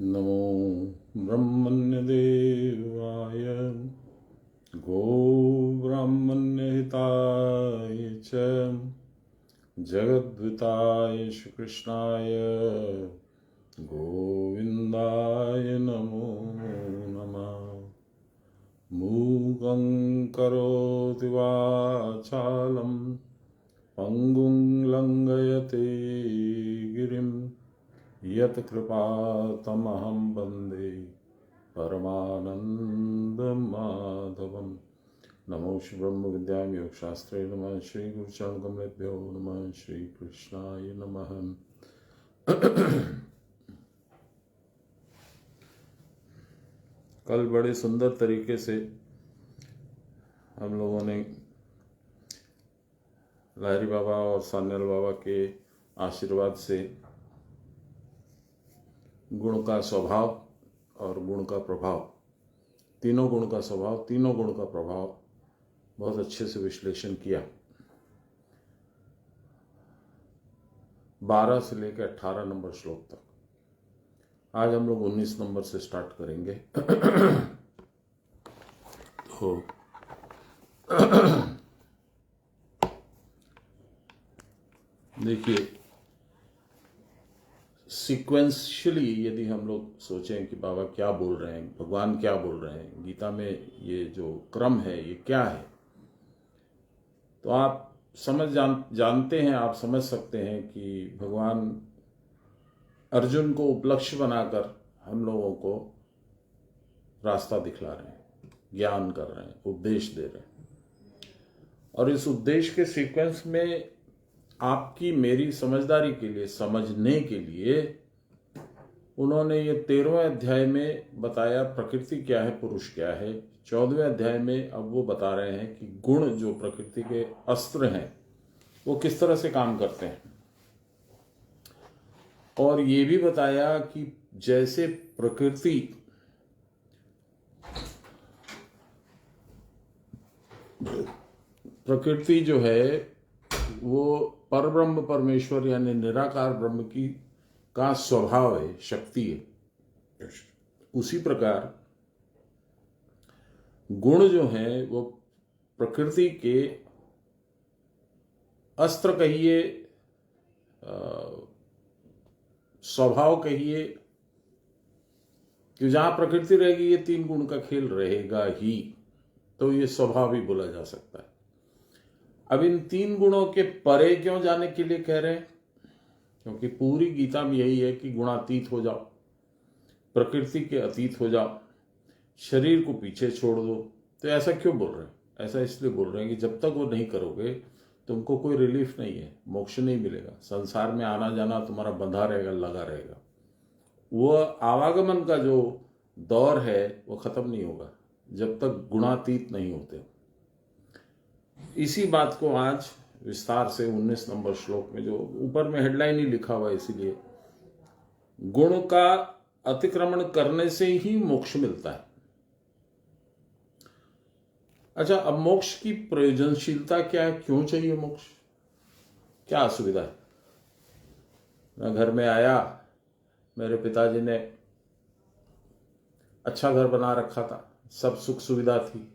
नमो ब्रह्मण्यदेवाय गोब्राह्मण्यहिताय च जगद्विताय श्रीकृष्णाय गोविन्दाय नमो नमः। मूकं करोति वाचालं पंगुं लंघयते गिरिं यत् कृपातमहं वन्दे परमानन्दमाधवं। नमो श्री ब्रह्म विद्यां योगशास्त्रे नमः। श्री गुरुचरणकमलेभ्यो नमः। श्री कृष्णाय नमः। कल बड़े सुंदर तरीके से हम लोगों ने लाहिरी बाबा और सान्याल बाबा के आशीर्वाद से गुण का स्वभाव और गुण का प्रभाव, तीनों गुण का स्वभाव, तीनों गुण का प्रभाव बहुत अच्छे से विश्लेषण किया। 12 से लेकर 18 नंबर श्लोक तक। आज हम लोग 19 नंबर से स्टार्ट करेंगे। तो देखिए, सीक्वेंशियली यदि हम लोग सोचें कि बाबा क्या बोल रहे हैं, भगवान क्या बोल रहे हैं, गीता में ये जो क्रम है ये क्या है, तो आप जानते हैं, आप समझ सकते हैं कि भगवान अर्जुन को उपलक्ष्य बनाकर हम लोगों को रास्ता दिखला रहे हैं, ज्ञान कर रहे हैं, उपदेश दे रहे हैं। और इस उपदेश के सीक्वेंस में आपकी मेरी समझदारी के लिए, समझने के लिए उन्होंने ये 13वें अध्याय में बताया प्रकृति क्या है, पुरुष क्या है। 14वें अध्याय में अब वो बता रहे हैं कि गुण जो प्रकृति के अस्त्र हैं वो किस तरह से काम करते हैं। और ये भी बताया कि जैसे प्रकृति जो है वो परब्रह्म परमेश्वर यानी निराकार ब्रह्म की का स्वभाव है, शक्ति है, उसी प्रकार गुण जो हैं वो प्रकृति के अस्त्र कहिए, स्वभाव कहिए, कि जहां प्रकृति रहेगी ये 3 गुण का खेल रहेगा ही, तो ये स्वभाव ही बोला जा सकता है। अब इन 3 गुणों के परे क्यों जाने के लिए कह रहे हैं? क्योंकि पूरी गीता में यही है कि गुणातीत हो जाओ, प्रकृति के अतीत हो जाओ, शरीर को पीछे छोड़ दो। तो ऐसा क्यों बोल रहे हैं? ऐसा इसलिए बोल रहे हैं कि जब तक वो नहीं करोगे तुमको कोई रिलीफ नहीं है, मोक्ष नहीं मिलेगा। संसार में आना जाना तुम्हारा बंधा रहेगा, लगा रहेगा। वो आवागमन का जो दौर है वो खत्म नहीं होगा जब तक गुणातीत नहीं होते। इसी बात को आज विस्तार से 19 नंबर श्लोक में, जो ऊपर में हेडलाइन ही लिखा हुआ है इसीलिए, गुण का अतिक्रमण करने से ही मोक्ष मिलता है। अच्छा, अब मोक्ष की प्रयोजनशीलता क्या है? क्यों चाहिए मोक्ष? क्या असुविधा है? मैं घर में आया, मेरे पिताजी ने अच्छा घर बना रखा था, सब सुख सुविधा थी,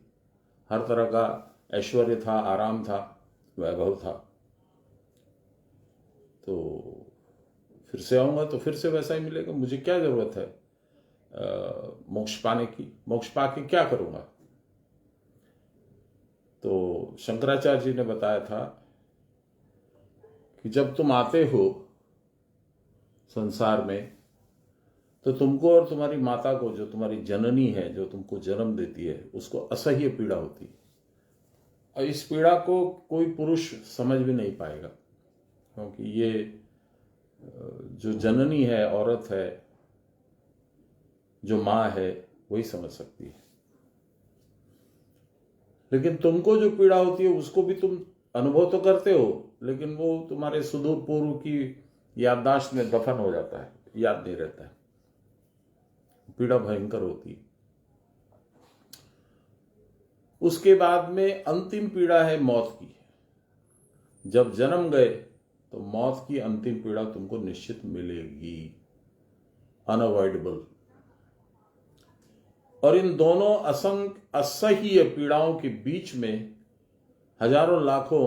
हर तरह का ऐश्वर्य था, आराम था, वैभव था। तो फिर से आऊंगा तो फिर से वैसा ही मिलेगा। मुझे क्या जरूरत है मोक्ष पाने की? मोक्ष पाके क्या करूंगा? तो शंकराचार्य जी ने बताया था कि जब तुम आते हो संसार में तो तुमको और तुम्हारी माता को, जो तुम्हारी जननी है, जो तुमको जन्म देती है, उसको असह्य पीड़ा होती है। और इस पीड़ा को कोई पुरुष समझ भी नहीं पाएगा, क्योंकि ये जो जननी है, औरत है, जो माँ है, वही समझ सकती है। लेकिन तुमको जो पीड़ा होती है उसको भी तुम अनुभव तो करते हो, लेकिन वो तुम्हारे सुदूर पूर्व की याददाश्त में दफन हो जाता है, याद नहीं रहता है। पीड़ा भयंकर होती है। उसके बाद में अंतिम पीड़ा है मौत की। जब जन्म गए तो मौत की अंतिम पीड़ा तुमको निश्चित मिलेगी, अनअवॉइडेबल। और इन दोनों असह्य पीड़ाओं के बीच में हजारों लाखों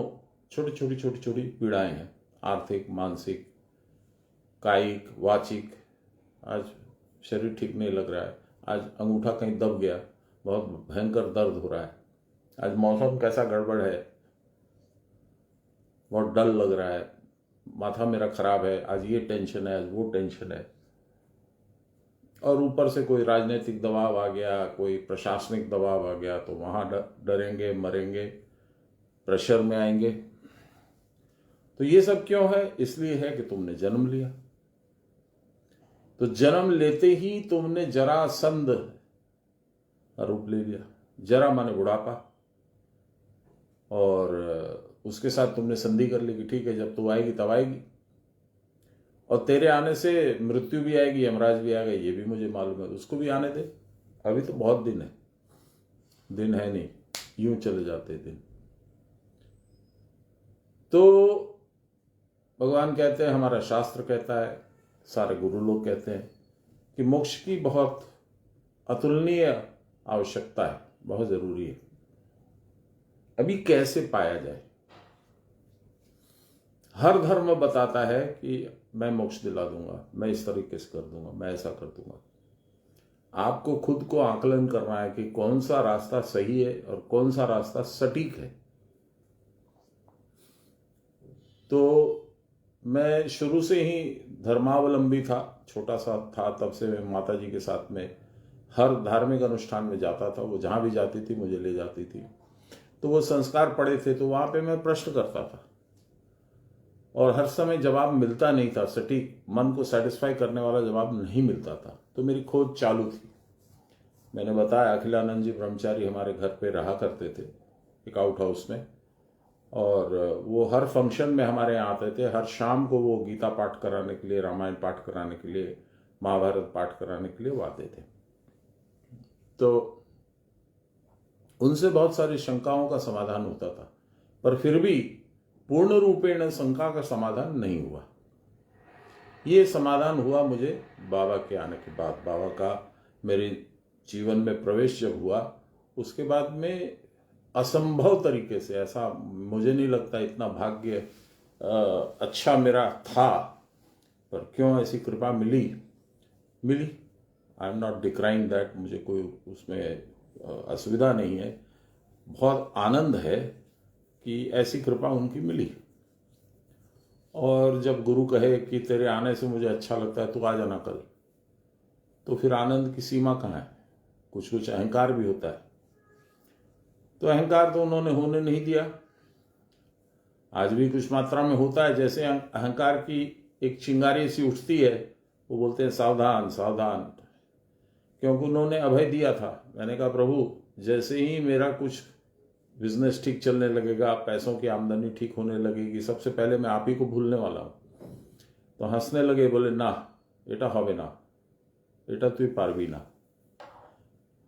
छोटी छोटी पीड़ाएं हैं, आर्थिक, मानसिक, कायिक, वाचिक। आज शरीर ठीक नहीं लग रहा है, आज अंगूठा कहीं दब गया, बहुत भयंकर दर्द हो रहा है, आज मौसम कैसा गड़बड़ है, बहुत डल लग रहा है, माथा मेरा खराब है, आज ये टेंशन है, आज वो टेंशन है। और ऊपर से कोई राजनीतिक दबाव आ गया, कोई प्रशासनिक दबाव आ गया, तो वहां डरेंगे, मरेंगे, प्रेशर में आएंगे। तो ये सब क्यों है? इसलिए है कि तुमने जन्म लिया। तो जन्म लेते ही तुमने जरासंध रूप ले लिया। जरा माने बुढ़ापा, और उसके साथ तुमने संधि कर ली कि ठीक है, जब तू आएगी तब आएगी, और तेरे आने से मृत्यु भी आएगी, यमराज भी आएगा, ये भी मुझे मालूम है, उसको भी आने दे। अभी तो बहुत दिन है, दिन है नहीं, यूं चले जाते दिन। तो भगवान कहते हैं, हमारा शास्त्र कहता है, सारे गुरु लोग कहते हैं कि मोक्ष की बहुत अतुलनीय आवश्यकता है, बहुत जरूरी है। अभी कैसे पाया जाए? हर धर्म बताता है कि मैं मोक्ष दिला दूंगा, मैं इस तरीके से कर दूंगा, मैं ऐसा कर दूंगा। आपको खुद को आकलन करना है कि कौन सा रास्ता सही है और कौन सा रास्ता सटीक है। तो मैं शुरू से ही धर्मावलंबी था, छोटा सा था तब से मैं माता जी के साथ में हर धार्मिक अनुष्ठान में जाता था। वो जहां भी जाती थी मुझे ले जाती थी। तो वो संस्कार पड़े थे, तो वहां पे मैं प्रश्न करता था और हर समय जवाब मिलता नहीं था, सटीक मन को सेटिस्फाई करने वाला जवाब नहीं मिलता था। तो मेरी खोज चालू थी। मैंने बताया, अखिलानंद जी ब्रह्मचारी हमारे घर पे रहा करते थे, एक आउट हाउस में, और वो हर फंक्शन में हमारे यहाँ आते थे। हर शाम को वो गीता पाठ कराने के लिए, रामायण पाठ कराने के लिए, महाभारत पाठ कराने के लिए वो आते थे। तो उनसे बहुत सारी शंकाओं का समाधान होता था, पर फिर भी पूर्ण रूपेण शंका का समाधान नहीं हुआ। ये समाधान हुआ मुझे बाबा के आने के बाद। बाबा का मेरे जीवन में प्रवेश जब हुआ, उसके बाद में असंभव तरीके से, ऐसा मुझे नहीं लगता इतना भाग्य अच्छा मेरा था, पर क्यों ऐसी कृपा मिली। आई एम नॉट डिक्राइंग दैट, मुझे कोई उसमें असुविधा नहीं है। बहुत आनंद है कि ऐसी कृपा उनकी मिली। और जब गुरु कहे कि तेरे आने से मुझे अच्छा लगता है, तू आ जाना कल, तो फिर आनंद की सीमा कहाँ है? कुछ अहंकार भी होता है। तो अहंकार तो उन्होंने होने नहीं दिया। आज भी कुछ मात्रा में होता है। जैसे अहंकार की एक चिंगारी सी उठती है, वो बोलते हैं सावधान सावधान, क्योंकि उन्होंने अभय दिया था। मैंने कहा, प्रभु जैसे ही मेरा कुछ बिजनेस ठीक चलने लगेगा, पैसों की आमदनी ठीक होने लगेगी, सबसे पहले मैं आप ही को भूलने वाला हूं। तो हंसने लगे, बोले ना बेटा, হবে ना बेटा, তুই পারবি না।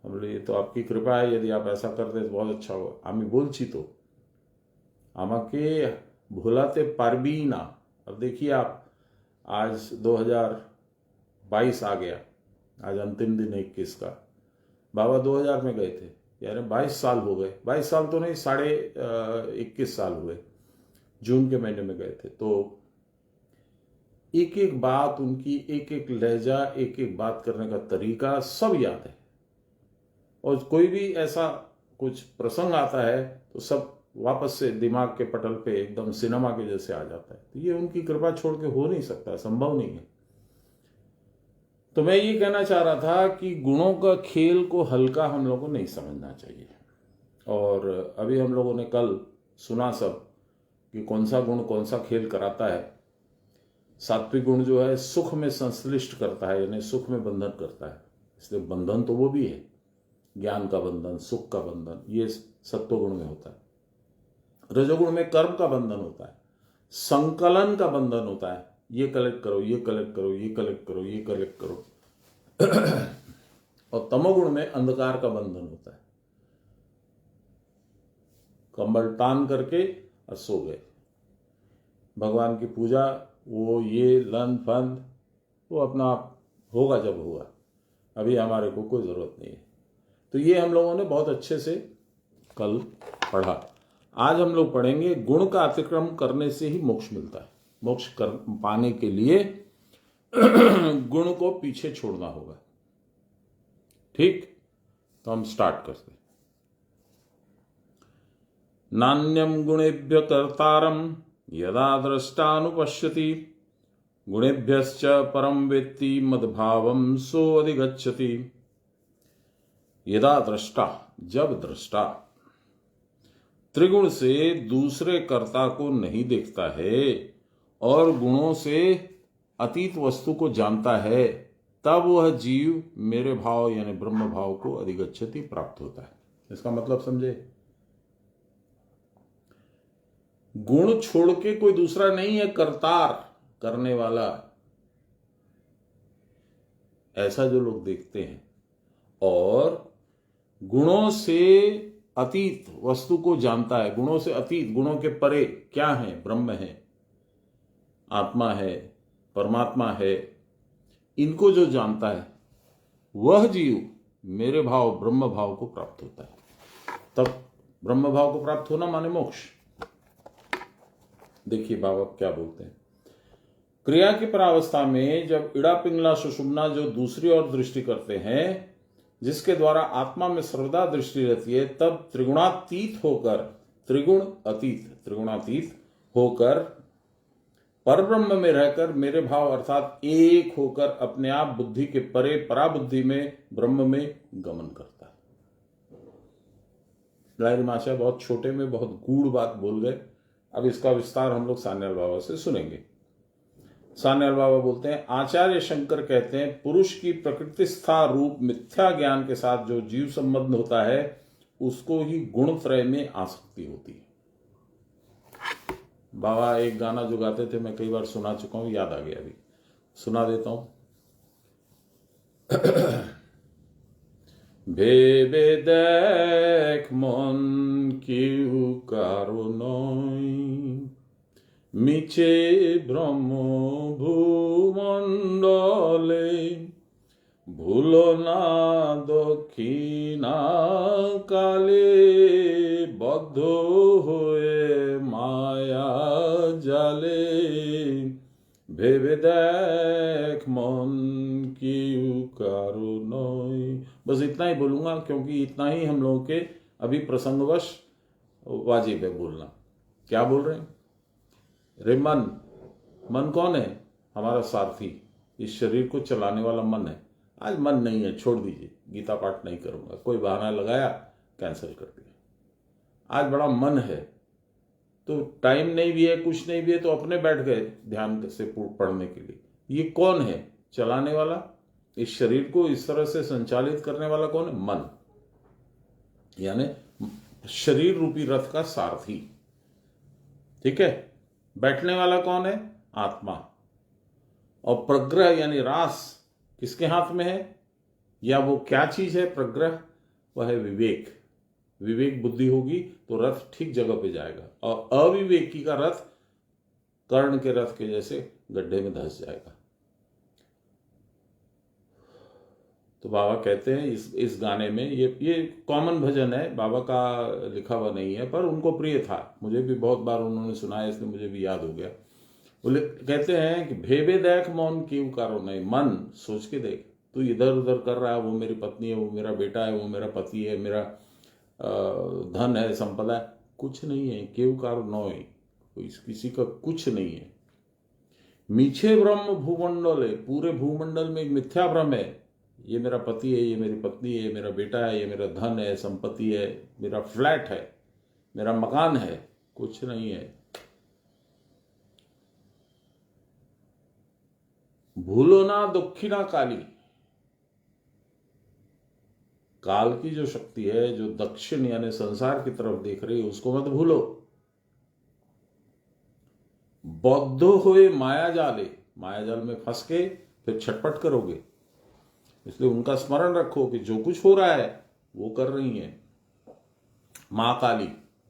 हम बोले ये तो आपकी कृपा है, यदि आप ऐसा कर दे तो बहुत अच्छा होगा। আমি বলছি তো, আমাকে भुलाते पारबी ना। अब देखिए आप, आज 2022 आ गया, आज अंतिम दिन 21 का। बाबा 2000 में गए थे, यानी 22 साल हो गए। 22 साल तो नहीं, 21 साल हुए। जून के महीने में गए थे। तो एक एक बात उनकी, एक एक लहजा, एक एक बात करने का तरीका सब याद है। और कोई भी ऐसा कुछ प्रसंग आता है तो सब वापस से दिमाग के पटल पे एकदम सिनेमा के जैसे आ जाता है। तो ये उनकी कृपा छोड़ के हो नहीं सकता, संभव नहीं है। तो मैं ये कहना चाह रहा था कि गुणों का खेल को हल्का हम लोगों को नहीं समझना चाहिए। और अभी हम लोगों ने कल सुना सब कि कौन सा गुण कौन सा खेल कराता है। सात्विक गुण जो है सुख में संश्लिष्ट करता है, यानी सुख में बंधन करता है। इसलिए बंधन तो वो भी है, ज्ञान का बंधन, सुख का बंधन, ये सत्वगुण में होता है। रजोगुण में कर्म का बंधन होता है, संकलन का बंधन होता है। ये कलेक्ट करो, ये कलेक्ट करो, ये कलेक्ट करो, ये कलेक्ट करो। और तमोगुण में अंधकार का बंधन होता है। कंबल तान करके और सो गए। भगवान की पूजा, वो ये लन फन वो अपना आप होगा जब होगा, अभी हमारे को कोई ज़रूरत नहीं है। तो ये हम लोगों ने बहुत अच्छे से कल पढ़ा। आज हम लोग पढ़ेंगे गुण का अतिक्रम करने से ही मोक्ष मिलता है। मोक्ष पाने के लिए गुण को पीछे छोड़ना होगा। ठीक, तो हम स्टार्ट करते हैं। नान्यम गुणेभ्य कर्तारम यदा द्रष्टानुपश्यति गुणेभ्यश्च परम वेत्ति मद्भावम सो अधिगच्छति। यदा दृष्टा, जब दृष्टा त्रिगुण से दूसरे कर्ता को नहीं देखता है और गुणों से अतीत वस्तु को जानता है, तब वह जीव मेरे भाव यानी ब्रह्म भाव को अधिगच्छति, प्राप्त होता है। इसका मतलब समझे? गुण छोड़ के कोई दूसरा नहीं है कर्तार, करने वाला, ऐसा जो लोग देखते हैं, और गुणों से अतीत वस्तु को जानता है। गुणों से अतीत, गुणों के परे क्या है? ब्रह्म है, आत्मा है, परमात्मा है। इनको जो जानता है वह जीव मेरे भाव ब्रह्म भाव को प्राप्त होता है। तब ब्रह्म भाव को प्राप्त होना माने मोक्ष। देखिए बाबा क्या बोलते हैं। क्रिया की परावस्था में जब इड़ा पिंगला सुषुम्ना जो दूसरी ओर दृष्टि करते हैं, जिसके द्वारा आत्मा में सर्वदा दृष्टि रहती है, तब त्रिगुणातीत होकर, त्रिगुणातीत होकर परब्रह्म में रहकर मेरे भाव अर्थात एक होकर अपने आप बुद्धि के परे पराबुद्धि में ब्रह्म में गमन करता है। लाहिरी माशा बहुत छोटे में बहुत गूढ़ बात बोल गए। अब इसका विस्तार हम लोग सान्याल बाबा से सुनेंगे। सान्याल बाबा बोलते हैं, आचार्य शंकर कहते हैं, पुरुष की प्रकृतिस्था रूप मिथ्या ज्ञान के साथ जो जीव संबंध होता है उसको ही गुणत्रय में आसक्ति होती है। बाबा एक गाना जो गाते थे, मैं कई बार सुना चुका हूं, याद आ गया, अभी सुना देता हूं। ভেবে দেখ মন কেউ কারো নয়, মিছে ব্রহ্ম ভূমণ্ডলে, ভুলো না দক্ষিণা কালে, বদ্ধ হয়ে মায়া জালে, ভেবে দেখ मन क्यों कारो नय। बस इतना ही बोलूंगा क्योंकि इतना ही हम लोगों के अभी प्रसंगवश वाजिब है बोलना। क्या बोल रहे हैं? रे मन, मन कौन है? हमारा सारथी, इस शरीर को चलाने वाला मन है। आज मन नहीं है, छोड़ दीजिए, गीता पाठ नहीं करूंगा, कोई बहाना लगाया, कैंसिल कर दिया। आज बड़ा मन है, तो टाइम नहीं भी है, कुछ नहीं भी है, तो अपने बैठ गए ध्यान से पढ़ने के लिए। ये कौन है चलाने वाला? इस शरीर को इस तरह से संचालित करने वाला कौन है? मन, यानी शरीर रूपी रथ का सारथी। ठीक है। बैठने वाला कौन है? आत्मा। और प्रग्रह यानी रास किसके हाथ में है? या वो क्या चीज है प्रग्रह? वह है विवेक। विवेक बुद्धि होगी तो रथ ठीक जगह पे जाएगा, और अविवेकी का रथ कर्ण के रथ के जैसे गड्ढे में धंस जाएगा। तो बाबा कहते हैं इस गाने में, ये कॉमन भजन है, बाबा का लिखा हुआ नहीं है, पर उनको प्रिय था, मुझे भी बहुत बार उन्होंने सुनाया, इसलिए मुझे भी याद हो गया। वो कहते हैं कि भेबे देख मौन क्यों कारो नहीं, मन सोच के देख, तू इधर उधर कर रहा है, वो मेरी पत्नी है, वो मेरा बेटा है, वो मेरा पति है, मेरा धन है, संपदा है, कुछ नहीं है। केव कार नोय, किसी का कुछ नहीं है। मीछे ब्रह्म भूमंडल है, पूरे भूमंडल में एक मिथ्या भ्रम है। ये मेरा पति है, ये मेरी पत्नी है, मेरा बेटा है, ये मेरा धन है, संपत्ति है, मेरा फ्लैट है, मेरा मकान है, कुछ नहीं है। भूलो ना दक्षिणा काली, काल की जो शक्ति है, जो दक्षिण यानी संसार की तरफ देख रही है, उसको मत भूलो। बद्ध हुए माया जाले, माया जाल में फंस के फिर छटपट करोगे, इसलिए उनका स्मरण रखो कि जो कुछ हो रहा है वो कर रही है मां काली।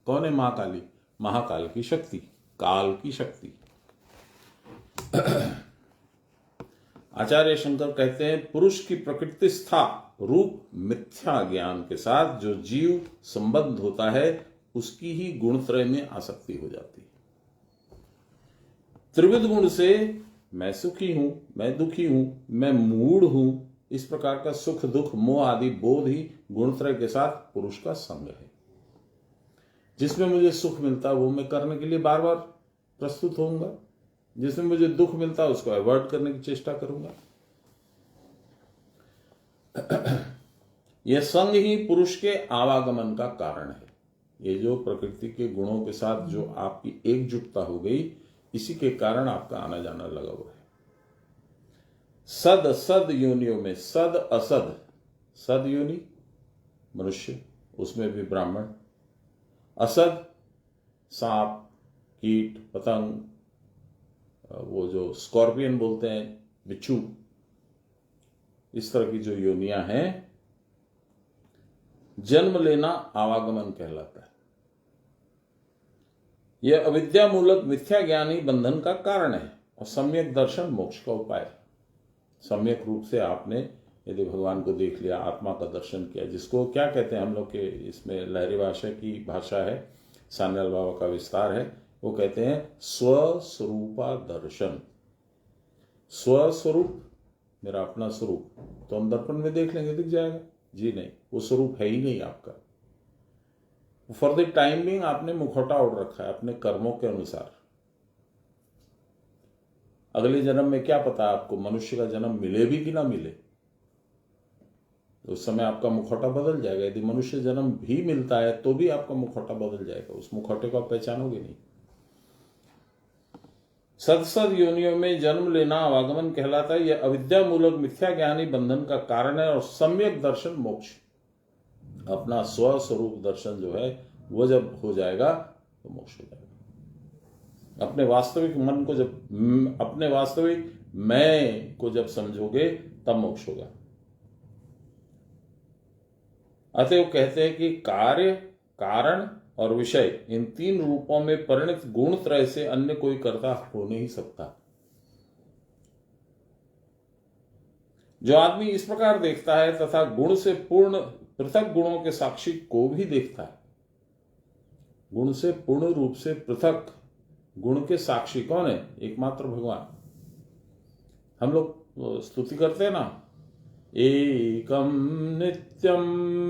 कौन है मां काली? महाकाल की शक्ति, काल की शक्ति। आचार्य शंकर कहते हैं पुरुष की प्रकृति स्था रूप मिथ्या ज्ञान के साथ जो जीव संबद्ध होता है उसकी ही गुणत्रय में आसक्ति हो जाती है। त्रिविध गुण से मैं सुखी हूं, मैं दुखी हूं, मैं मूढ़ हूं, इस प्रकार का सुख दुख मोह आदि बोध ही गुणत्रय के साथ पुरुष का संग है। जिसमें मुझे सुख मिलता है वो मैं करने के लिए बार बार प्रस्तुत होऊंगा, जिसमें मुझे दुख मिलता है उसको अवॉइड करने की चेष्टा करूंगा। यह संग ही पुरुष के आवागमन का कारण है। ये जो प्रकृति के गुणों के साथ जो आपकी एकजुटता हो गई, इसी के कारण आपका आना जाना लगा हुआ है। सद सद योनियों में सद असद, सद योनि मनुष्य, उसमें भी ब्राह्मण, असद सांप कीट पतंग, वो जो स्कॉर्पियन बोलते हैं बिच्छू, इस तरह की जो योनियां हैं, जन्म लेना आवागमन कहलाता है। यह अविद्या मूलक मिथ्या ज्ञान ही बंधन का कारण है और सम्यक दर्शन मोक्ष का उपाय है। सम्यक रूप से आपने यदि भगवान को देख लिया, आत्मा का दर्शन किया, जिसको क्या कहते हैं हम लोग के इसमें लहरी भाषा की भाषा है, सान्याल बाबा का विस्तार है, वो कहते हैं स्वस्वरूपा दर्शन। स्वस्वरूप मेरा अपना स्वरूप तो हम दर्पण में देख लेंगे, दिख जाएगा। जी नहीं, वो स्वरूप है ही नहीं आपका। फॉर द टाइम बिंग आपने मुखौटा ओढ़ रखा है अपने कर्मों के अनुसार। अगले जन्म में क्या पता आपको, मनुष्य का जन्म मिले भी कि ना मिले, तो उस समय आपका मुखौटा बदल जाएगा। यदि मनुष्य जन्म भी मिलता है तो भी आपका मुखौटा बदल जाएगा, उस मुखौटे को आप पहचानोगे नहीं। सदसद योनियों में जन्म लेना आवागमन कहलाता है। यह अविद्या मूलक मिथ्या ज्ञानी बंधन का कारण है और सम्यक दर्शन मोक्ष, अपना स्वस्वरूप दर्शन जो है वो जब हो जाएगा तो मोक्ष हो जाएगा। अपने वास्तविक मन को जब, अपने वास्तविक मैं को जब समझोगे तब मोक्ष होगा। अतएव कहते हैं कि कार्य, कारण और विषय, इन तीन रूपों में परिणत गुण त्रय से अन्य कोई कर्ता हो नहीं सकता। जो आदमी इस प्रकार देखता है तथा गुण से पूर्ण पृथक गुणों के साक्षी को भी देखता है, गुण से पूर्ण रूप से पृथक गुण के साक्षी कौन है? एकमात्र भगवान। हम लोग स्तुति करते हैं ना, एकम नित्यम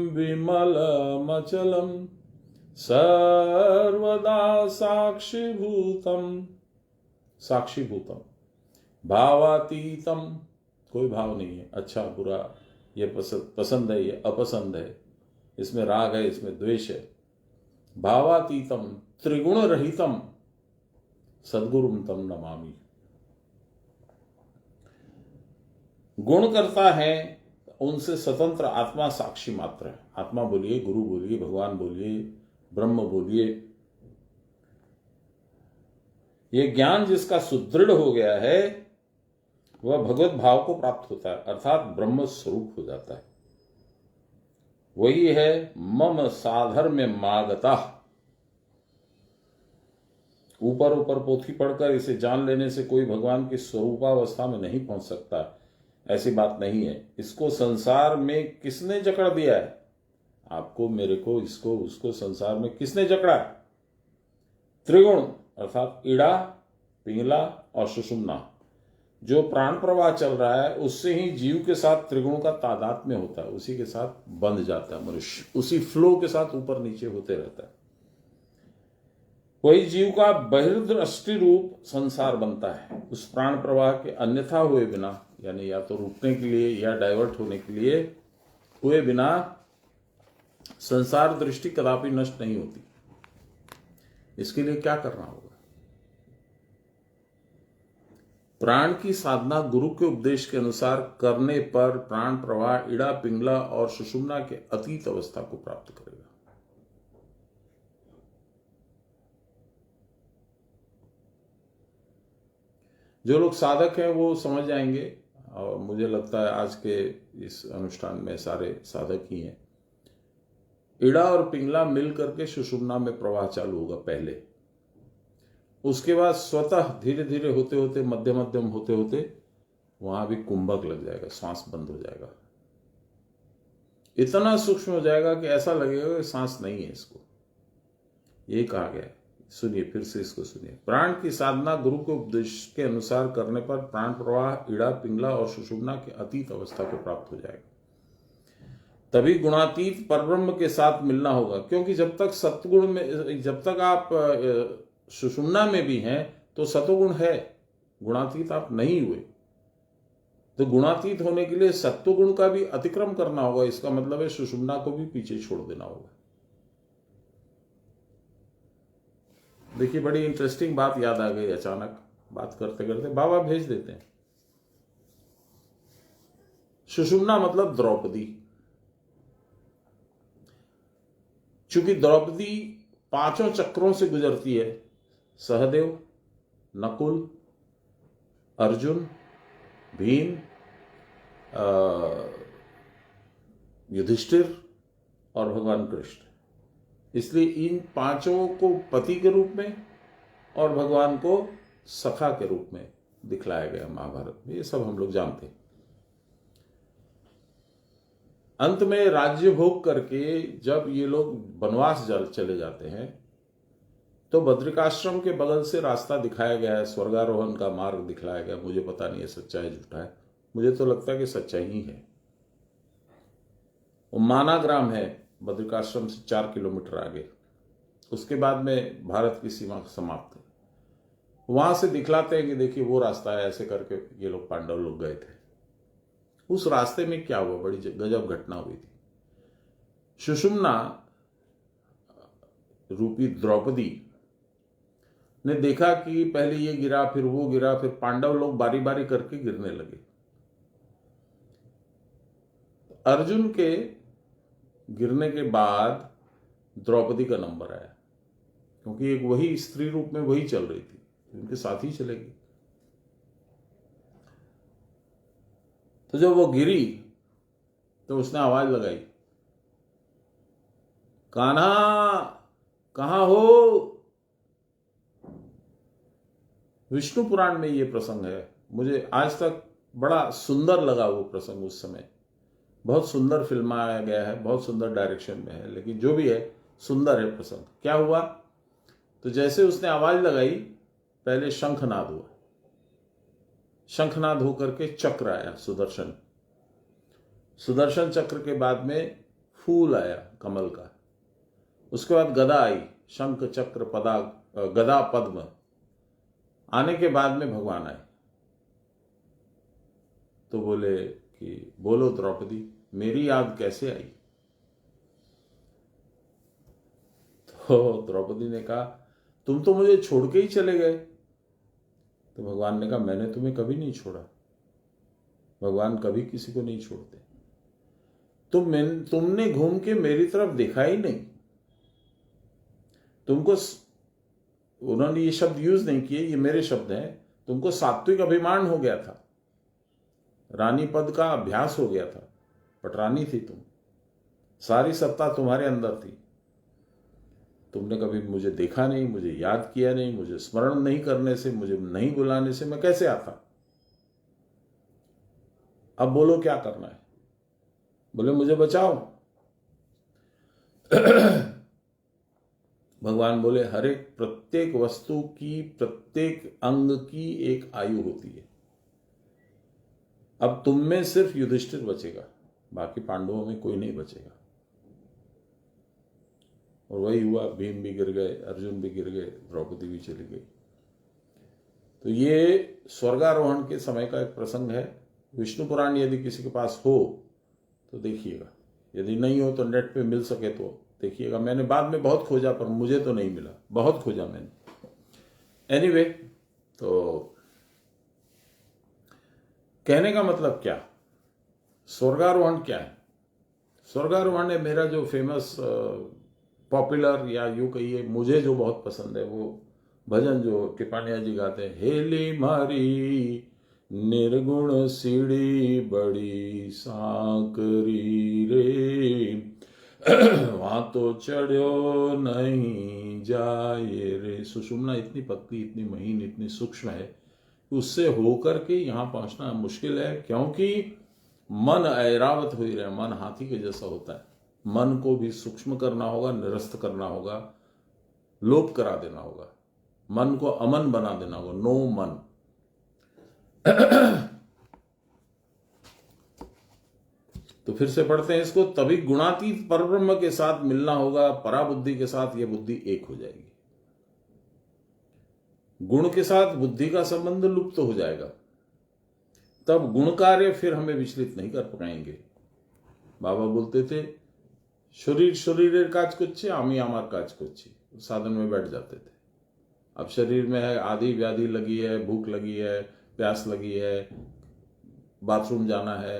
विमलमचलम सर्वदा साक्षीभूतम, साक्षीभूतम भावातीतम, कोई भाव नहीं है, अच्छा बुरा, ये पसंद है, ये अपसंद है, इसमें राग है, इसमें द्वेष है। भावातीतम त्रिगुण रहितम सद्गुरुम तम नमामि। गुण करता है उनसे स्वतंत्र आत्मा साक्षी मात्र है। आत्मा बोलिए, गुरु बोलिए, भगवान बोलिए, ब्रह्म बोलिए। ये ज्ञान जिसका सुदृढ़ हो गया है वह भगवत भाव को प्राप्त होता है, अर्थात ब्रह्म स्वरूप हो जाता है। वही है मम साधर्म्य मागता। ऊपर ऊपर पोथी पढ़कर इसे जान लेने से कोई भगवान की स्वरूपावस्था में नहीं पहुंच सकता, ऐसी बात नहीं है। इसको संसार में किसने जकड़ दिया है? आपको, मेरे को, इसको, उसको संसार में किसने जकड़ा है? त्रिगुण अर्थात ईड़ा, पिंगला और सुषुम्ना, जो प्राण प्रवाह चल रहा है उससे ही जीव के साथ त्रिगुणों का तादात्म्य होता है, उसी के साथ बंध जाता है मनुष्य, उसी फ्लो के साथ ऊपर नीचे होते रहता है। वही जीव का बहिर्दृष्टि रूप संसार बनता है। उस प्राण प्रवाह के अन्यथा हुए बिना, यानी या तो रुकने के लिए या डाइवर्ट होने के लिए हुए बिना संसार दृष्टि कदापि नष्ट नहीं होती। इसके लिए क्या करना होगा? प्राण की साधना गुरु के उपदेश के अनुसार करने पर प्राण प्रवाह ईड़ा, पिंगला और सुषुम्ना के अतीत अवस्था को प्राप्त करेगा। जो लोग साधक हैं वो समझ जाएंगे, और मुझे लगता है आज के इस अनुष्ठान में सारे साधक ही हैं। ईड़ा और पिंगला मिल करके सुषुम्ना में प्रवाह चालू होगा पहले, उसके बाद स्वतः धीरे धीरे होते होते मध्यम मध्यम होते होते वहां भी कुंभक लग जाएगा, सांस बंद हो जाएगा, इतना सूक्ष्म हो जाएगा कि ऐसा लगेगा कि सांस नहीं है इसको। यही कहा गया है। सुनिए, फिर से इसको सुनिए। प्राण की साधना गुरु के उपदेश के अनुसार करने पर प्राण प्रवाह इड़ा, पिंगला और सुषुम्ना के अतीत अवस्था को प्राप्त हो जाएगा। तभी गुणातीत परब्रह्म के साथ मिलना होगा, क्योंकि जब तक सत्गुण में, जब तक आप सुषुम्ना में भी हैं तो सतोगुण है, गुणातीत आप नहीं हुए। तो गुणातीत होने के लिए सत्वगुण का भी अतिक्रम करना होगा। इसका मतलब है सुषुम्ना को भी पीछे छोड़ देना होगा। देखिए, बड़ी इंटरेस्टिंग बात याद आ गई अचानक, बात करते करते बाबा भेज देते हैं। सुषुम्ना मतलब द्रौपदी। चूंकि द्रौपदी 5 चक्रों से गुजरती है, सहदेव, नकुल, अर्जुन, भीम, युधिष्ठिर और भगवान कृष्ण, इसलिए इन 5 को पति के रूप में और भगवान को सखा के रूप में दिखलाया गया महाभारत में। ये सब हम लोग जानते हैं। अंत में राज्य भोग करके जब ये लोग वनवास चले जाते हैं तो बद्रिकाश्रम के बगल से रास्ता दिखाया गया है, स्वर्गारोहण का मार्ग दिखलाया गया। मुझे पता नहीं है सच्चा है झूठा है, मुझे तो लगता है कि सच्चाई ही है। वो माना ग्राम है बद्रिकाश्रम से 4 किलोमीटर आगे, उसके बाद में भारत की सीमा समाप्त है। वहां से दिखलाते हैं कि देखिए वो रास्ता है, ऐसे करके ये लोग पांडव लोग गए थे। उस रास्ते में क्या हुआ, बड़ी गजब घटना हुई थी। सुषुम्ना रूपी द्रौपदी ने देखा कि पहले ये गिरा, फिर वो गिरा, फिर पांडव लोग बारी बारी करके गिरने लगे। अर्जुन के गिरने के बाद द्रौपदी का नंबर आया, क्योंकि एक वही स्त्री रूप में वही चल रही थी, उनके साथ ही चलेगी। तो जब वो गिरी तो उसने आवाज लगाई, कान्हा कहां हो। विष्णु पुराण में ये प्रसंग है। मुझे आज तक बड़ा सुंदर लगा वो प्रसंग। उस समय बहुत सुंदर फिल्माया गया है, बहुत सुंदर डायरेक्शन में है, लेकिन जो भी है सुंदर है प्रसंग। क्या हुआ, तो जैसे उसने आवाज लगाई, पहले शंखनाद हुआ, शंखनाद होकर के चक्र आया, सुदर्शन, सुदर्शन चक्र के बाद में फूल आया कमल का, उसके बाद गदा आई, शंख चक्र पदा गदा पद्म आने के बाद में भगवान आए। तो बोले कि बोलो द्रौपदी, मेरी याद कैसे आई। तो द्रौपदी ने कहा, तुम तो मुझे छोड़ के ही चले गए। तो भगवान ने कहा, मैंने तुम्हें कभी नहीं छोड़ा, भगवान कभी किसी को नहीं छोड़ते। तुमने घूम के मेरी तरफ देखा ही नहीं। तुमको, उन्होंने ये शब्द यूज नहीं किए, ये मेरे शब्द हैं, तुमको सात्विक अभिमान हो गया था, रानी पद का अभ्यास हो गया था, पटरानी थी तुम, सारी सत्ता तुम्हारे अंदर थी। तुमने कभी मुझे देखा नहीं, मुझे याद किया नहीं, मुझे स्मरण नहीं करने से, मुझे नहीं बुलाने से मैं कैसे आता। अब बोलो क्या करना है। बोले मुझे बचाओ। भगवान बोले, हर एक प्रत्येक वस्तु की, प्रत्येक अंग की एक आयु होती है। अब तुम में सिर्फ युधिष्ठिर बचेगा, बाकी पांडवों में कोई नहीं बचेगा। और वही हुआ, भीम भी गिर गए, अर्जुन भी गिर गए, द्रौपदी भी चली गई। तो ये स्वर्गारोहण के समय का एक प्रसंग है। विष्णु पुराण यदि किसी के पास हो तो देखिएगा, यदि नहीं हो तो नेट पे मिल सके तो देखिएगा। मैंने बाद में बहुत खोजा पर मुझे तो नहीं मिला, बहुत खोजा मैंने। एनीवे, तो कहने का मतलब क्या, स्वर्गारोहण क्या है। स्वर्गारोहण है मेरा जो फेमस पॉपुलर, या यूं कहिए मुझे जो बहुत पसंद है, वो भजन जो कृपाणिया जी गाते हैं, हेली मारी निर्गुण सीढ़ी बड़ी सांकरी रे, वहां तो चढ़ो नहीं जाए रे। सुषुम्ना इतनी पतली, इतनी महीन, इतनी सूक्ष्म है, उससे होकर के यहाँ पहुंचना मुश्किल है, क्योंकि मन ऐरावत हो ही रहे, मन हाथी के जैसा होता है। मन को भी सूक्ष्म करना होगा, निरस्त करना होगा, लोप करा देना होगा, मन को अमन बना देना होगा, नो मन। तो फिर से पढ़ते हैं इसको। तभी गुणातीत परब्रह्म के साथ मिलना होगा, पराबुद्धि के साथ यह बुद्धि एक हो जाएगी। गुण के साथ बुद्धि का संबंध लुप्त हो जाएगा, तब गुण कार्य फिर हमें विचलित नहीं कर पाएंगे। बाबा बोलते थे, शरीर शरीरेर काज करछे, आमी आमार काज करछी, साधन में बैठ जाते थे। अब शरीर में है, आदि व्याधि लगी है, भूख लगी है, प्यास लगी है, बाथरूम जाना है,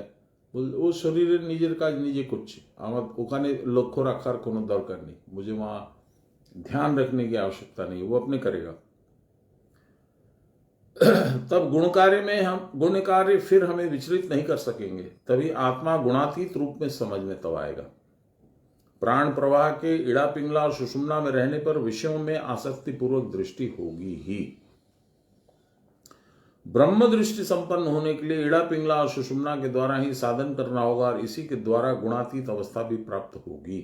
वो शरीर निजेर काज निजे करछे, आमार ओखाने लक्ष्य रखार कोनो दरकार नहीं, मुझे वहां ध्यान रखने की आवश्यकता नहीं, वो अपने करेगा। तब गुण कार्य फिर हमें विचलित नहीं कर सकेंगे, तभी आत्मा गुणातीत रूप में समझ में तब आएगा। प्राण प्रवाह के इड़ा पिंगला और सुषुम्ना में रहने पर विषयों में आसक्ति पूर्वक दृष्टि होगी ही। ब्रह्म दृष्टि संपन्न होने के लिए इड़ा पिंगला और सुषुम्ना के द्वारा ही साधन करना होगा, और इसी के द्वारा गुणातीत अवस्था भी प्राप्त होगी।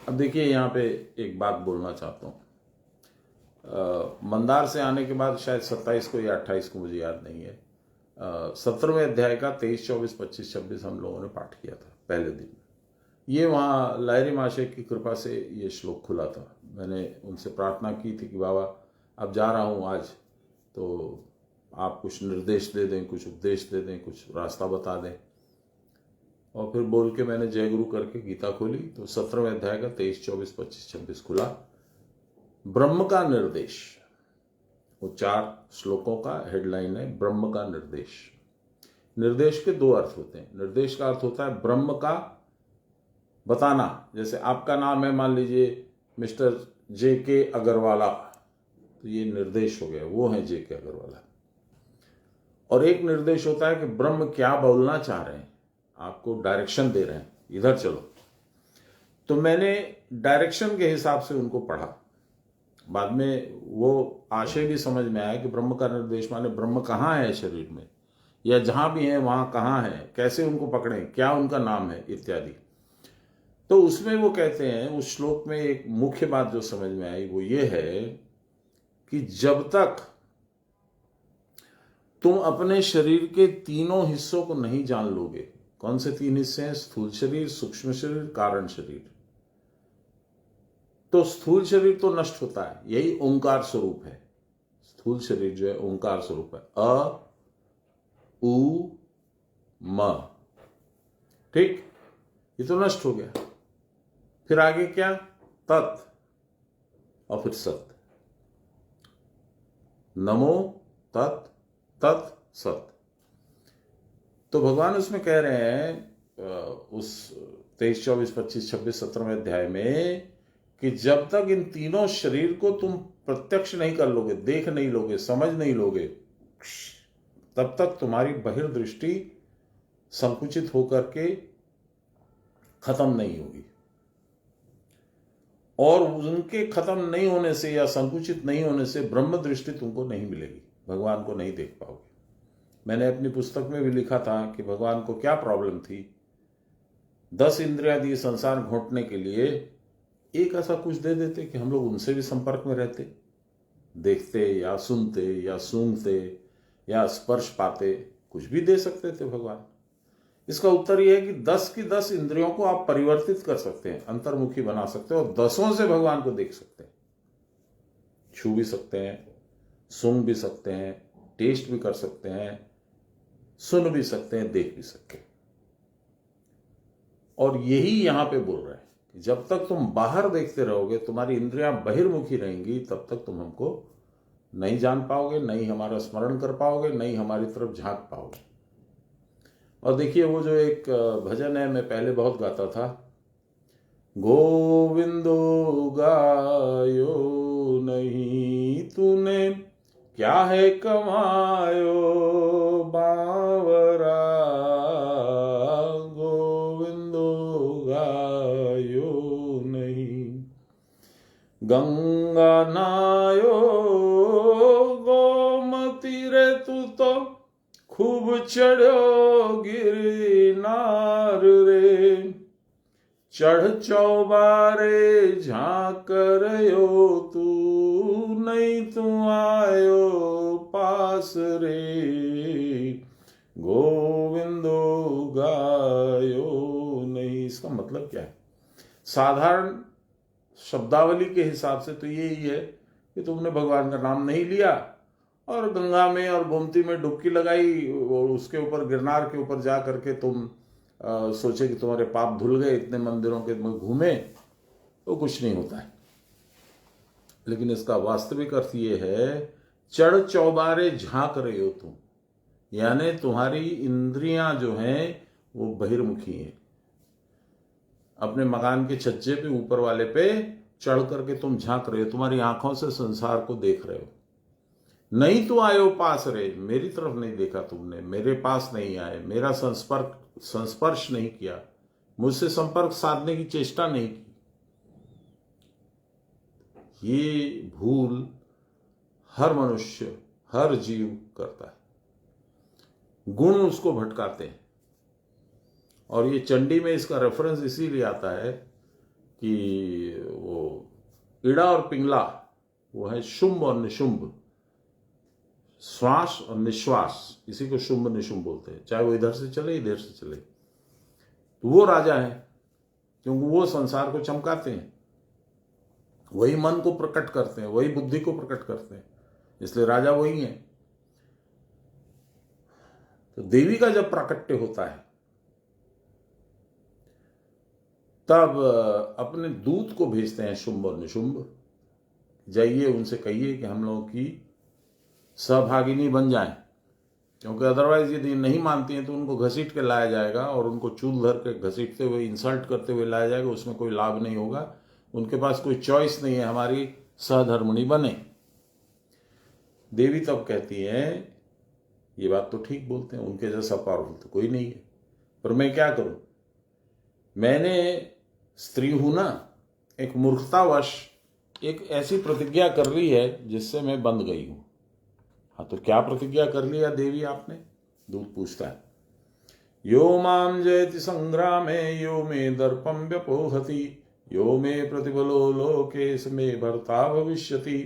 अब देखिए, यहाँ पे एक बात बोलना चाहता हूं। मंदार से आने के बाद शायद 27 को या 28 को, मुझे याद नहीं है, 17वें अध्याय का 23, 24, 25, 26 हम लोगों ने पाठ किया था पहले दिन। ये वहाँ लाहिरी महाशय की कृपा से ये श्लोक खुला था। मैंने उनसे प्रार्थना की थी कि बाबा अब जा रहा हूँ आज, तो आप कुछ निर्देश दे दें, कुछ उपदेश दे दें, कुछ रास्ता बता दें। और फिर बोल के मैंने जय गुरु करके गीता खोली, तो 17वें अध्याय का 23, 24, 25, 26 खुला। ब्रह्म का निर्देश, वो 4 श्लोकों का हेडलाइन है, ब्रह्म का निर्देश। निर्देश के 2 अर्थ होते हैं। निर्देश का अर्थ होता है ब्रह्म का बताना, जैसे आपका नाम है मान लीजिए मिस्टर JK अग्रवाला, तो ये निर्देश हो गया, वो है JK अग्रवाला। और एक निर्देश होता है कि ब्रह्म क्या बोलना चाह रहे हैं, आपको डायरेक्शन दे रहे हैं, इधर चलो। तो मैंने डायरेक्शन के हिसाब से उनको पढ़ा। बाद में वो आशय भी समझ में आया कि ब्रह्म का निर्देश माने ब्रह्म कहाँ है शरीर में, या जहां भी है वहां कहाँ है, कैसे उनको पकड़ें, क्या उनका नाम है, इत्यादि। तो उसमें वो कहते हैं, उस श्लोक में एक मुख्य बात जो समझ में आई वो ये है कि जब तक तुम अपने शरीर के तीनों हिस्सों को नहीं जान लोगे, कौन से 3 हिस्से हैं, स्थूल शरीर, सूक्ष्म शरीर, कारण शरीर, तो स्थूल शरीर तो नष्ट होता है, यही ओंकार स्वरूप है। स्थूल शरीर जो है ओंकार स्वरूप है, अ उ म, ठीक, ये तो नष्ट हो गया। फिर आगे क्या, तत्, और फिर सत, नमो तत् तत् सत। तो भगवान उसमें कह रहे हैं उस 23, 24, 25, 26, 17वें अध्याय में कि जब तक इन तीनों शरीर को तुम प्रत्यक्ष नहीं कर लोगे, देख नहीं लोगे, समझ नहीं लोगे, तब तक तुम्हारी बहिर्दृष्टि संकुचित होकर के खत्म नहीं होगी। और उनके खत्म नहीं होने से या संकुचित नहीं होने से ब्रह्म दृष्टि तुमको नहीं मिलेगी, भगवान को नहीं देख पाओगे। मैंने अपनी पुस्तक में भी लिखा था कि भगवान को क्या प्रॉब्लम थी, 10 इंद्रियादि संसार घोंटने के लिए एक ऐसा कुछ दे देते कि हम लोग उनसे भी संपर्क में रहते, देखते या सुनते या सूंघते या स्पर्श पाते, कुछ भी दे सकते थे भगवान। इसका उत्तर यह है कि 10 की 10 इंद्रियों को आप परिवर्तित कर सकते हैं, अंतर्मुखी बना सकते हैं, और 10ओं से भगवान को देख सकते हैं। छू भी सकते हैं, सूंघ भी सकते हैं, टेस्ट भी कर सकते हैं, सुन भी सकते हैं, देख भी सकते हैं। और यही यहां पे बोल रहे हैं कि जब तक तुम बाहर देखते रहोगे, तुम्हारी इंद्रियां बहिर्मुखी रहेंगी, तब तक तुम हमको नहीं जान पाओगे, नहीं हमारा स्मरण कर पाओगे, नहीं हमारी तरफ झांक पाओगे। और देखिए, वो जो एक भजन है, मैं पहले बहुत गाता था, गोविंदो गायो नहीं तूने, क्या है कमायो बावरा, गोविंदो गायो गंगा नायो गोमती रे तू तो खूब चढ़ो गिरनार रे, चढ़ चौबारे झांकर यो तू, नहीं तू आयो पास रे, गोविंदो गायो नहीं। इसका मतलब क्या है? साधारण शब्दावली के हिसाब से तो यही है कि तुमने भगवान का नाम नहीं लिया और गंगा में और गोमती में डुबकी लगाई और उसके ऊपर गिरनार के ऊपर जा करके तुम सोचे कि तुम्हारे पाप धुल गए, इतने मंदिरों के में घूमे, तो कुछ नहीं होता है। लेकिन इसका वास्तविक अर्थ ये है, चढ़ चौबारे झांक रहे हो तुम, यानी तुम्हारी इंद्रियां जो हैं वो बहिर्मुखी हैं। अपने मकान के छज्जे पे ऊपर वाले पे चढ़ करके तुम झांक रहे हो, तुम्हारी आंखों से संसार को देख रहे हो। नहीं तो आयो पास रे, मेरी तरफ नहीं देखा तुमने, मेरे पास नहीं आए, मेरा संस्पर्श नहीं किया, मुझसे संपर्क साधने की चेष्टा नहीं की। ये भूल हर मनुष्य, हर जीव करता है। गुण उसको भटकाते हैं। और ये चंडी में इसका रेफरेंस इसीलिए आता है कि वो इड़ा और पिंगला वो है शुंभ और निशुंभ, श्वास और निश्वास, इसी को शुंभ निशुंभ बोलते हैं। चाहे वो इधर से चले इधर से चले, तो वो राजा है, क्योंकि वो संसार को चमकाते हैं, वही मन को प्रकट करते हैं, वही बुद्धि को प्रकट करते हैं, इसलिए राजा वही है। तो देवी का जब प्राकट्य होता है तब अपने दूत को भेजते हैं शुंभ और निशुंभ, जाइए उनसे कहिए कि हम लोगों की सहभागिनी बन जाएं, क्योंकि अदरवाइज यदि नहीं मानती हैं तो उनको घसीट के लाया जाएगा और उनको चूल धर के घसीटते हुए, इंसल्ट करते हुए लाया जाएगा, उसमें कोई लाभ नहीं होगा, उनके पास कोई चॉइस नहीं है, हमारी सहधर्मिणी बने। देवी तब कहती है, ये बात तो ठीक बोलते हैं, उनके जैसा पावरफुल तो कोई नहीं है, पर मैं क्या करूं, मैंने स्त्री हूं ना, एक मूर्खतावश एक ऐसी प्रतिज्ञा कर ली है जिससे मैं बंध गई हूं। हाँ, तो क्या प्रतिज्ञा कर लिया देवी आपने? दूत पूछता है, यो माम जयति संग्रामे यो मे दर्पम व्यपोहति, यो मे प्रतिबलो लोकेश मे भर्ता भविष्यति।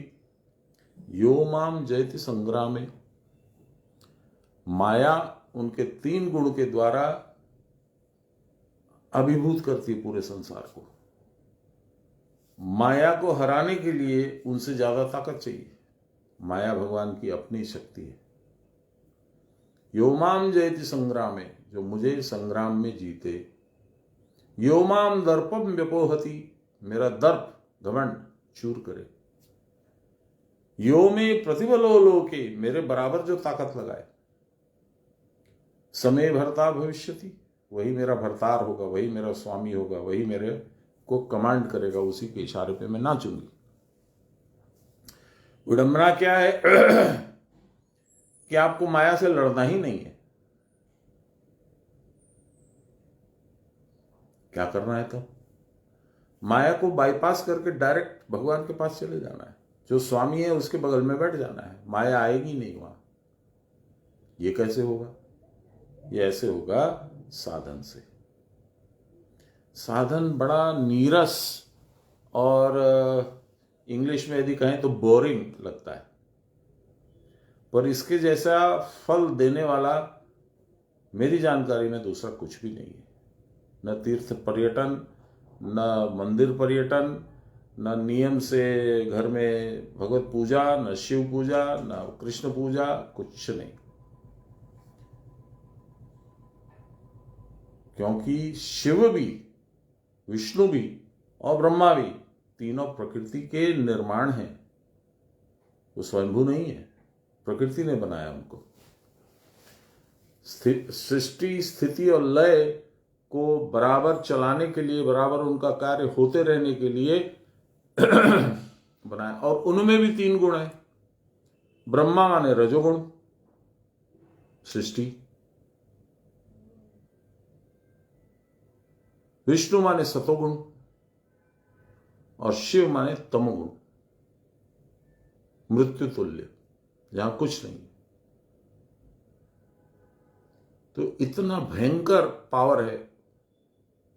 यो माम जयति संग्रामे, माया उनके 3 गुण के द्वारा अभिभूत करती है पूरे संसार को। माया को हराने के लिए उनसे ज्यादा ताकत चाहिए। माया भगवान की अपनी शक्ति है। योमाम जयति संग्रामे, जो मुझे संग्राम में जीते। योमाम दर्पम व्यपोहति, मेरा दर्प घमंड चूर करे। यो में प्रतिबलो लोके, मेरे बराबर जो ताकत लगाए। समय भरता भविष्यति, वही मेरा भरतार होगा, वही मेरा स्वामी होगा, वही मेरे को कमांड करेगा, उसी के इशारे पे मैं नाचूंगी। विडंबना क्या है कि आपको माया से लड़ना ही नहीं है। क्या करना है तब? माया को बाईपास करके डायरेक्ट भगवान के पास चले जाना है। जो स्वामी है उसके बगल में बैठ जाना है, माया आएगी नहीं वहां। ये कैसे होगा? ये ऐसे होगा साधन से। साधन बड़ा नीरस और इंग्लिश में यदि कहें तो बोरिंग लगता है, पर इसके जैसा फल देने वाला मेरी जानकारी में दूसरा कुछ भी नहीं है। न तीर्थ पर्यटन, न मंदिर पर्यटन, न नियम से घर में भगवत पूजा, न शिव पूजा, न कृष्ण पूजा, कुछ नहीं। क्योंकि शिव भी, विष्णु भी और ब्रह्मा भी तीनों प्रकृति के निर्माण हैं। वो स्वयंभू नहीं है, प्रकृति ने बनाया उनको। सृष्टि, स्थिति और लय को बराबर चलाने के लिए, बराबर उनका कार्य होते रहने के लिए बनाया। और उनमें भी 3 गुण हैं। ब्रह्मा माने रजोगुण, सृष्टि। विष्णु माने सतोगुण, और शिव माने तमोगुण, मृत्यु तुल्य, जहां कुछ नहीं। तो इतना भयंकर पावर है।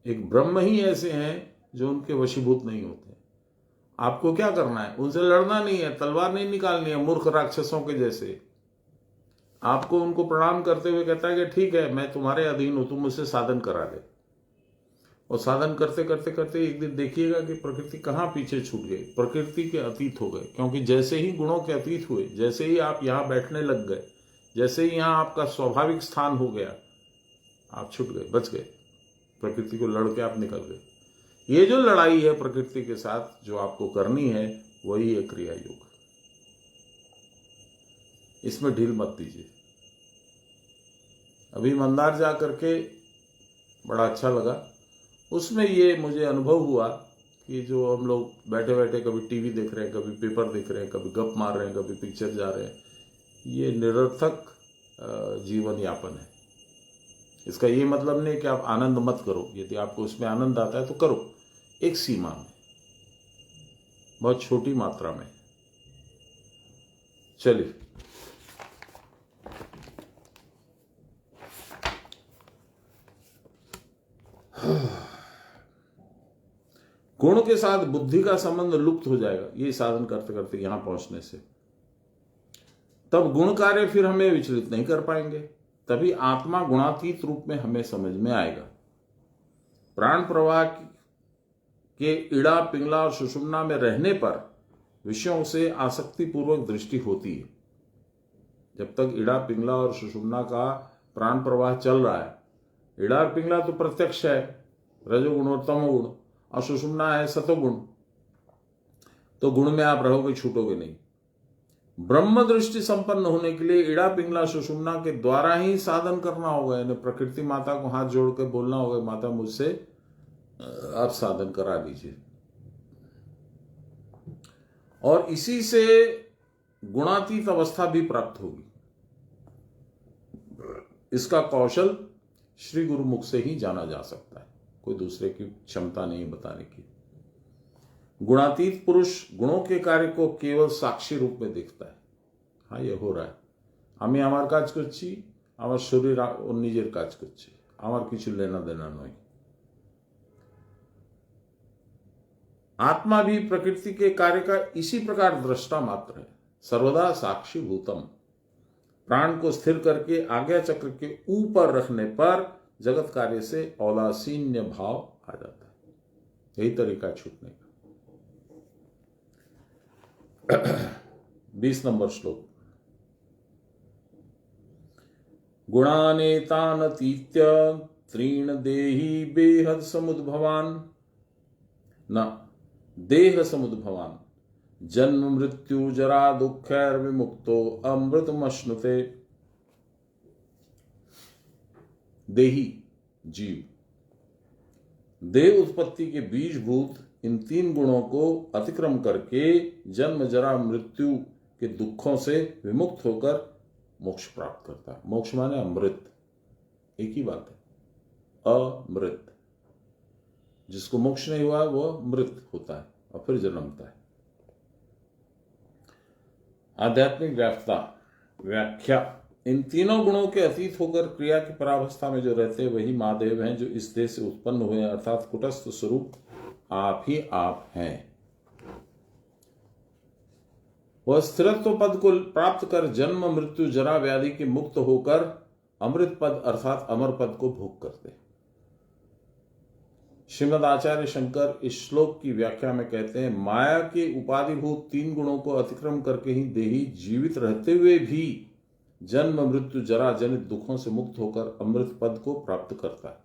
एक ब्रह्म ही ऐसे हैं जो उनके वशीभूत नहीं होते। आपको क्या करना है? उनसे लड़ना नहीं है, तलवार नहीं निकालनी है मूर्ख राक्षसों के जैसे। आपको उनको प्रणाम करते हुए कहता है कि ठीक है, मैं तुम्हारे अधीन हूं, तुम मुझसे साधन करा दे। और साधन करते करते करते एक दिन देखिएगा कि प्रकृति कहां पीछे छूट गई, प्रकृति के अतीत हो गए। क्योंकि जैसे ही गुणों के अतीत हुए, जैसे ही आप यहां बैठने लग गए, जैसे ही यहां आपका स्वाभाविक स्थान हो गया, आप छूट गए, बच गए। प्रकृति को लड़ के आप निकल गए। ये जो लड़ाई है प्रकृति के साथ जो आपको करनी है, वही है क्रिया योग। इसमें ढील मत दीजिए। अभी मंदार जा करके बड़ा अच्छा लगा। उसमें ये मुझे अनुभव हुआ कि जो हम लोग बैठे बैठे कभी टीवी देख रहे हैं, कभी पेपर देख रहे हैं, कभी गप मार रहे हैं, कभी पिक्चर जा रहे हैं, ये निरर्थक जीवन यापन है। इसका ये मतलब नहीं कि आप आनंद मत करो। यदि आपको उसमें आनंद आता है तो करो, एक सीमा में, बहुत छोटी मात्रा में। चलिए, गुण के साथ बुद्धि का संबंध लुप्त हो जाएगा ये साधन करते करते यहां पहुंचने से। तब गुण कार्य फिर हमें विचलित नहीं कर पाएंगे। तभी आत्मा गुणातीत रूप में हमें समझ में आएगा। प्राण प्रवाह के इड़ा, पिंगला और सुषुम्ना में रहने पर विषयों से आसक्ति पूर्वक दृष्टि होती है। जब तक इड़ा, पिंगला और सुषुम्ना का प्राण प्रवाह चल रहा है, इड़ा और पिंगला तो प्रत्यक्ष है, रजोगुण और तमोगुण, और सुषुम्ना है सतोगुण। तो गुण में आप रहोगे, छूटोगे नहीं। ब्रह्म दृष्टि संपन्न होने के लिए इड़ा, पिंगला, सुषुम्ना के द्वारा ही साधन करना होगा। यानी प्रकृति माता को हाथ जोड़कर बोलना होगा, माता मुझसे आप साधन करा दीजिए। और इसी से गुणातीत अवस्था भी प्राप्त होगी। इसका कौशल श्री गुरुमुख से ही जाना जा सकता है, कोई दूसरे की क्षमता नहीं बताने की। गुणातीत पुरुष गुणों के कार्य को केवल साक्षी रूप में देखता है। हाँ, ये हो रहा है, আমি আমার কাজ করছি, আমার শরীর ওর নিজের কাজ করছে, আমার কিছু लेना देना नहीं। आत्मा भी प्रकृति के कार्य का इसी प्रकार दृष्टा मात्र है, सर्वदा साक्षी भूतम। प्राण को स्थिर करके आज्ञा चक्र के ऊपर रखने पर जगत कार्य से औदासीन्य भाव आ जाता है। यही तरीका छूटने का। 20 नंबर श्लोक। गुणानेतानतीत्य त्रीण देही बेहद समुद्भवान, न देह समुद्भवान, जन्म मृत्यु जरा दुखैर विमुक्तो अमृतमश्नुते। देही जीव, देह उत्पत्ति के बीजभूत इन 3 गुणों को अतिक्रम करके जन्म जरा मृत्यु के दुखों से विमुक्त होकर मोक्ष प्राप्त करता है। मोक्ष माने अमृत, एक ही बात है, अमृत। जिसको मोक्ष नहीं हुआ वो मृत होता है और फिर जन्मता है। आध्यात्मिक व्याख्या। इन तीनों गुणों के अतीत होकर क्रिया की परावस्था में जो रहते हैं वही महादेव हैं, जो इस देह से उत्पन्न हुए, अर्थात कुटस्थ स्वरूप आप ही आप हैं। वह स्थिरत्व पद को प्राप्त कर जन्म मृत्यु जरा व्याधि के मुक्त होकर अमृत पद अर्थात अमर पद को भोग करते। श्रीमद आचार्य शंकर इस श्लोक की व्याख्या में कहते हैं, माया के उपाधिभूत 3 गुणों को अतिक्रम करके ही देही जीवित रहते हुए भी जन्म मृत्यु जरा जनित दुखों से मुक्त होकर अमृत पद को प्राप्त करता है।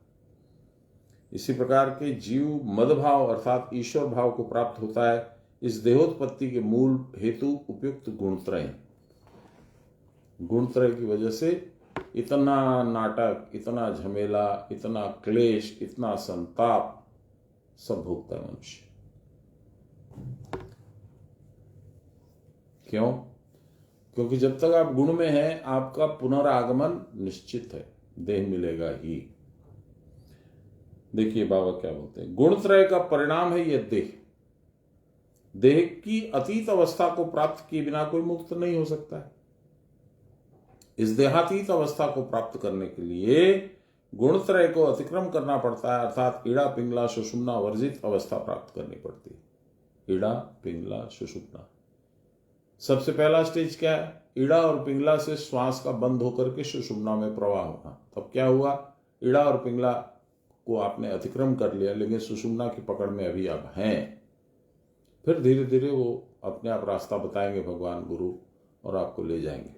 इसी प्रकार के जीव मदभाव अर्थात ईश्वर भाव को प्राप्त होता है। इस देहोत्पत्ति के मूल हेतु उपयुक्त गुणत्रय। गुणत्रय की वजह से इतना नाटक, इतना झमेला, इतना क्लेश, इतना संताप सब भोगता है मनुष्य। क्यों? क्योंकि जब तक आप गुण में हैं आपका पुनरागमन निश्चित है, देह मिलेगा ही। देखिए बाबा क्या बोलते हैं, गुणत्रय का परिणाम है यह देह। देह की अतीत अवस्था को प्राप्त किए बिना कोई मुक्त नहीं हो सकता है। इस देहातीत अवस्था को प्राप्त करने के लिए गुणत्रय को अतिक्रम करना पड़ता है, अर्थात ईड़ा पिंगला सुषुम्ना वर्जित अवस्था प्राप्त करनी पड़ती है। ईड़ा पिंगला सुषुम्ना, सबसे पहला स्टेज क्या है? ईड़ा और पिंगला से श्वास का बंद होकर के सुषुम्ना में प्रवाह होना। तब क्या हुआ? ईड़ा और पिंगला को आपने अतिक्रम कर लिया, लेकिन सुषुम्ना की पकड़ में अभी आप हैं। फिर धीरे धीरे वो अपने आप रास्ता बताएंगे भगवान गुरु, और आपको ले जाएंगे।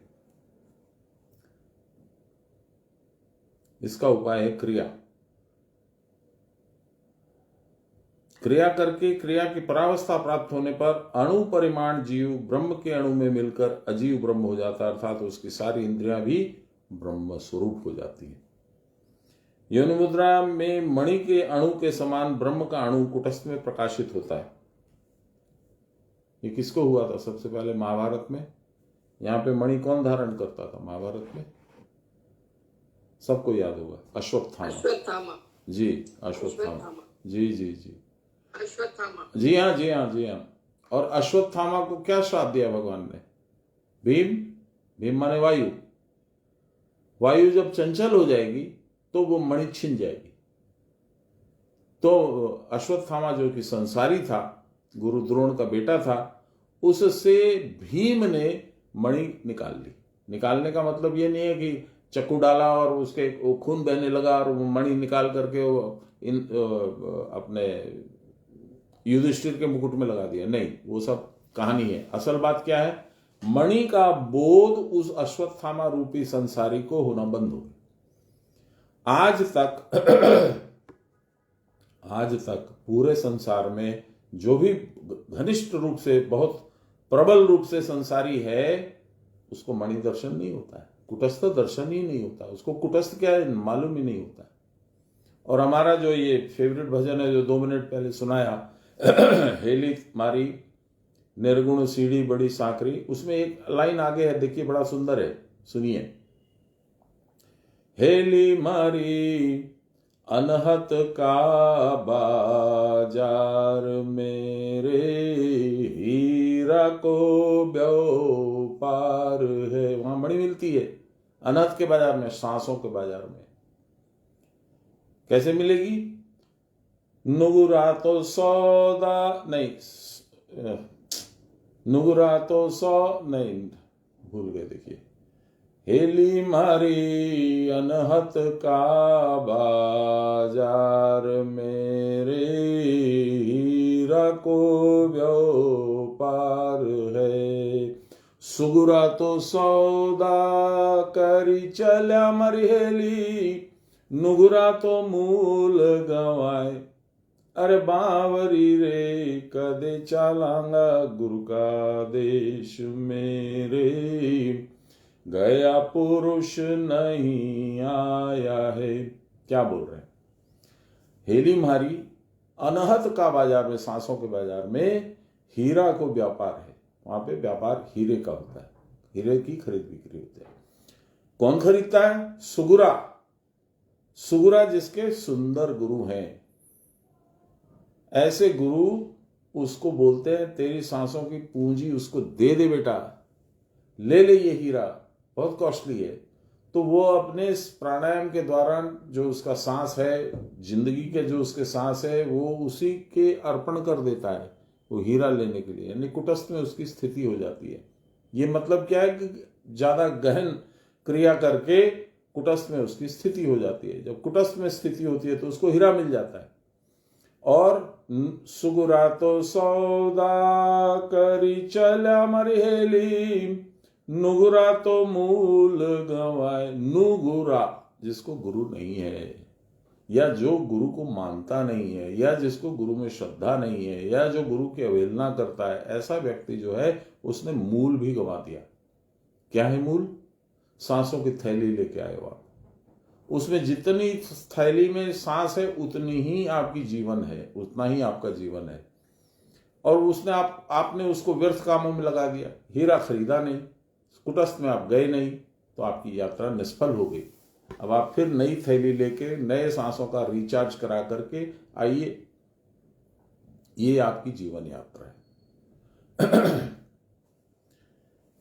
इसका उपाय है क्रिया। क्रिया करके क्रिया की परावस्था प्राप्त होने पर अणु परिमाण जीव ब्रह्म के अणु में मिलकर अजीव ब्रह्म हो जाता है, अर्थात उसकी सारी इंद्रियां भी ब्रह्म स्वरूप हो जाती है। योनि मुद्रा में मणि के अणु के समान ब्रह्म का अणु कुटस्थ में प्रकाशित होता है। ये किसको हुआ था? सबसे पहले महाभारत में। यहां पे मणि कौन धारण करता था महाभारत में? सबको याद होगा, अश्वत्थामा। जी, अश्वत्थामा। जी जी जी, अश्वत्थामा। जी हाँ जी हाँ जी हाँ। और अश्वत्थामा को क्या श्राप दिया भगवान ने? भीम माने वायु। वायु जब चंचल हो जाएगी तो वो मणि छिन जाएगी। तो अश्वत्थामा जो कि संसारी था, गुरु द्रोण का बेटा था, उससे भीम ने मणि निकाल ली। निकालने का मतलब ये नहीं है कि चक्कू डाला और उसके खून बहने लगा और मणि निकाल करके अपने युधिष्ठिर के मुकुट में लगा दिया, नहीं, वो सब कहानी है। असल बात क्या है? मणि का बोध उस अश्वत्थामा रूपी संसारी को होना बंद हो गया। आज तक पूरे संसार में जो भी घनिष्ठ रूप से, बहुत प्रबल रूप से संसारी है, उसको मणि दर्शन नहीं होता है, कुटस्थ दर्शन ही नहीं होता। उसको कुटस्थ क्या है मालूम ही नहीं होता है। और हमारा जो ये फेवरेट भजन है जो 2 मिनट पहले सुनाया, हेली मारी निर्गुण सीढ़ी बड़ी साकरी, उसमें एक लाइन आगे है, देखिए बड़ा सुंदर है, सुनिए। हेली मारी अनहत का बाजार मेरे, हीरा को व्यापार है। वहां मणि मिलती है अनहत के बाजार में, सांसों के बाजार में। कैसे मिलेगी? नुगुरा तो सौदा नहीं, नुगुरा तो नहीं, भूल गए, देखिए। हेली मारी अनहत का बाजार मेरे, हीरा को व्यापार है। सुगुरा तो सौदा करी चल्या मरी हेली, नुगुरा तो मूल गवाए। अरे बावरी रे कदे चालांगा गुरु का देश मेरे, गया पुरुष नहीं आया है। क्या बोल रहे हैं? हेली मारी अनहत का बाजार में, सांसों के बाजार में हीरा को व्यापार है। वहां पे व्यापार हीरे का होता है, हीरे की खरीद बिक्री होती है। कौन खरीदता है? सुगुरा। सुगुरा जिसके सुंदर गुरु हैं। ऐसे गुरु उसको बोलते हैं तेरी सांसों की पूंजी उसको दे दे बेटा, ले ले ये हीरा, बहुत कॉस्टली है। तो वो अपने प्राणायाम के दौरान जो उसका सांस है, जिंदगी के जो उसके सांस है, वो उसी के अर्पण कर देता है वो हीरा लेने के लिए, यानी कुटस्थ में उसकी स्थिति हो जाती है। ये मतलब क्या है कि ज्यादा गहन क्रिया करके कुटस्थ में उसकी स्थिति हो जाती है। जब कुटस्थ में स्थिति होती है तो उसको हीरा मिल जाता है। और सुगुरा तो सौदा करी चला मरहेली, नुगुरा तो मूल गवाए। नुगुरा जिसको गुरु नहीं है, या जो गुरु को मानता नहीं है, या जिसको गुरु में श्रद्धा नहीं है, या जो गुरु की अवहेलना करता है, ऐसा व्यक्ति जो है उसने मूल भी गवा दिया। क्या है मूल? सांसों की थैली लेके आए हो आप। उसमें जितनी थैली में सांस है उतनी ही आपकी जीवन है, उतना ही आपका जीवन है। और उसने आपने उसको व्यर्थ कामों में लगा दिया, हीरा खरीदा नहीं, कुटस्थ में आप गए नहीं, तो आपकी यात्रा निष्फल हो गई। अब आप फिर नई थैली लेके नए सांसों का रिचार्ज करा करके आइए। ये आपकी जीवन यात्रा है।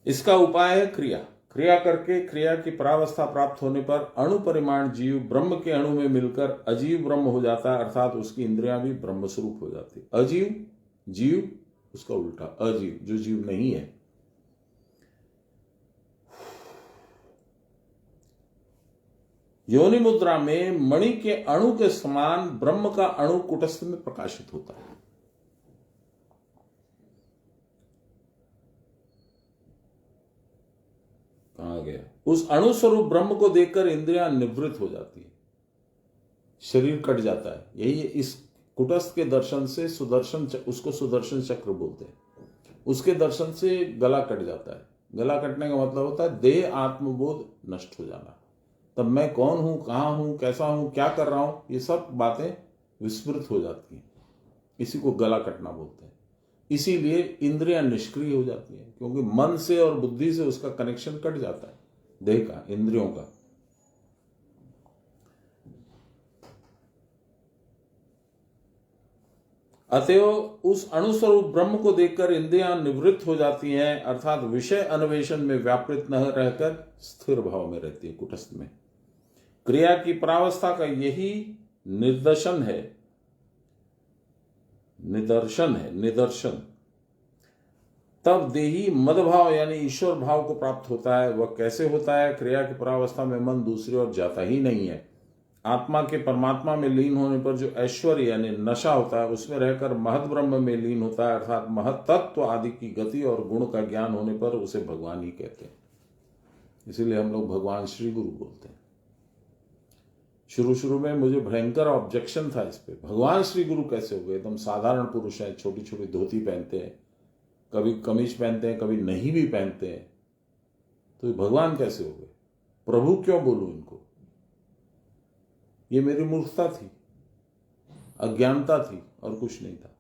इसका उपाय है क्रिया। क्रिया करके क्रिया की परावस्था प्राप्त होने पर अणु परिमाण जीव ब्रह्म के अणु में मिलकर अजीव ब्रह्म हो जाता है, अर्थात उसकी इंद्रियां भी ब्रह्म स्वरूप हो जाती है। अजीव जीव, उसका उल्टा अजीव जो जीव नहीं है। योनि मुद्रा में मणि के अणु के समान ब्रह्म का अणु कुटस्थ में प्रकाशित होता है। कहा गया, उस अणु स्वरूप ब्रह्म को देखकर इंद्रियां निवृत्त हो जाती है, शरीर कट जाता है। यही इस कुटस्थ के दर्शन से उसको सुदर्शन चक्र बोलते हैं। उसके दर्शन से गला कट जाता है। गला कटने का मतलब होता है देह आत्मबोध नष्ट हो जाना। तब मैं कौन हूं, कहां हूं, कैसा हूं, क्या कर रहा हूं, ये सब बातें विस्मृत हो जाती हैं। इसी को गला कटना बोलते हैं। इसीलिए इंद्रियां निष्क्रिय हो जाती हैं, क्योंकि मन से और बुद्धि से उसका कनेक्शन कट जाता है, देह का, इंद्रियों का। अतएव उस अणुस्वरूप ब्रह्म को देखकर इंद्रियां निवृत्त हो जाती हैं, अर्थात विषय अन्वेषण में व्यापृत न रहकर स्थिर भाव में रहती है, कुटस्थ में। क्रिया की परावस्था का यही निदर्शन तब देही मदभाव यानी ईश्वर भाव को प्राप्त होता है। वह कैसे होता है? क्रिया की परावस्था में मन दूसरी ओर जाता ही नहीं है। आत्मा के परमात्मा में लीन होने पर जो ऐश्वर्य यानी नशा होता है, उसमें रहकर महत ब्रह्म में लीन होता है, अर्थात महत तत्व आदि की गति और गुण का ज्ञान होने पर उसे भगवान ही कहते हैं। इसीलिए हम लोग भगवान श्री गुरु बोलते हैं। शुरू में मुझे भयंकर ऑब्जेक्शन था इस पे, भगवान श्री गुरु कैसे हो गए? एकदम साधारण पुरुष हैं, छोटी छोटी धोती पहनते हैं, कभी कमीज पहनते हैं, कभी नहीं भी पहनते हैं, तो भगवान कैसे हो गए? प्रभु क्यों बोलूं इनको? ये मेरी मूर्खता थी, अज्ञानता थी, और कुछ नहीं था।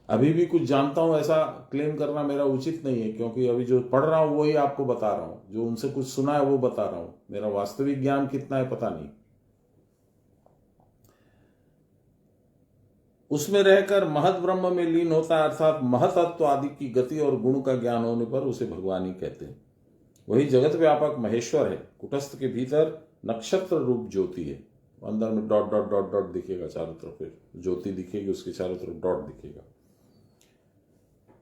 अभी भी कुछ जानता हूं ऐसा क्लेम करना मेरा उचित नहीं है, क्योंकि अभी जो पढ़ रहा हूं वही आपको बता रहा हूं, जो उनसे कुछ सुना है वो बता रहा हूं। मेरा वास्तविक ज्ञान कितना है पता नहीं। उसमें रहकर महत ब्रह्म में लीन होता है, अर्थात महतत्व आदि की गति और गुण का ज्ञान होने पर उसे भगवान ही कहते हैं। वही जगत व्यापक महेश्वर है। कुटस्थ के भीतर नक्षत्र रूप ज्योति है। अंदर में डॉट डॉट डॉट डॉट दिखेगा चारों तरफ, फिर ज्योति दिखेगी, उसके चारों तरफ डॉट दिखेगा।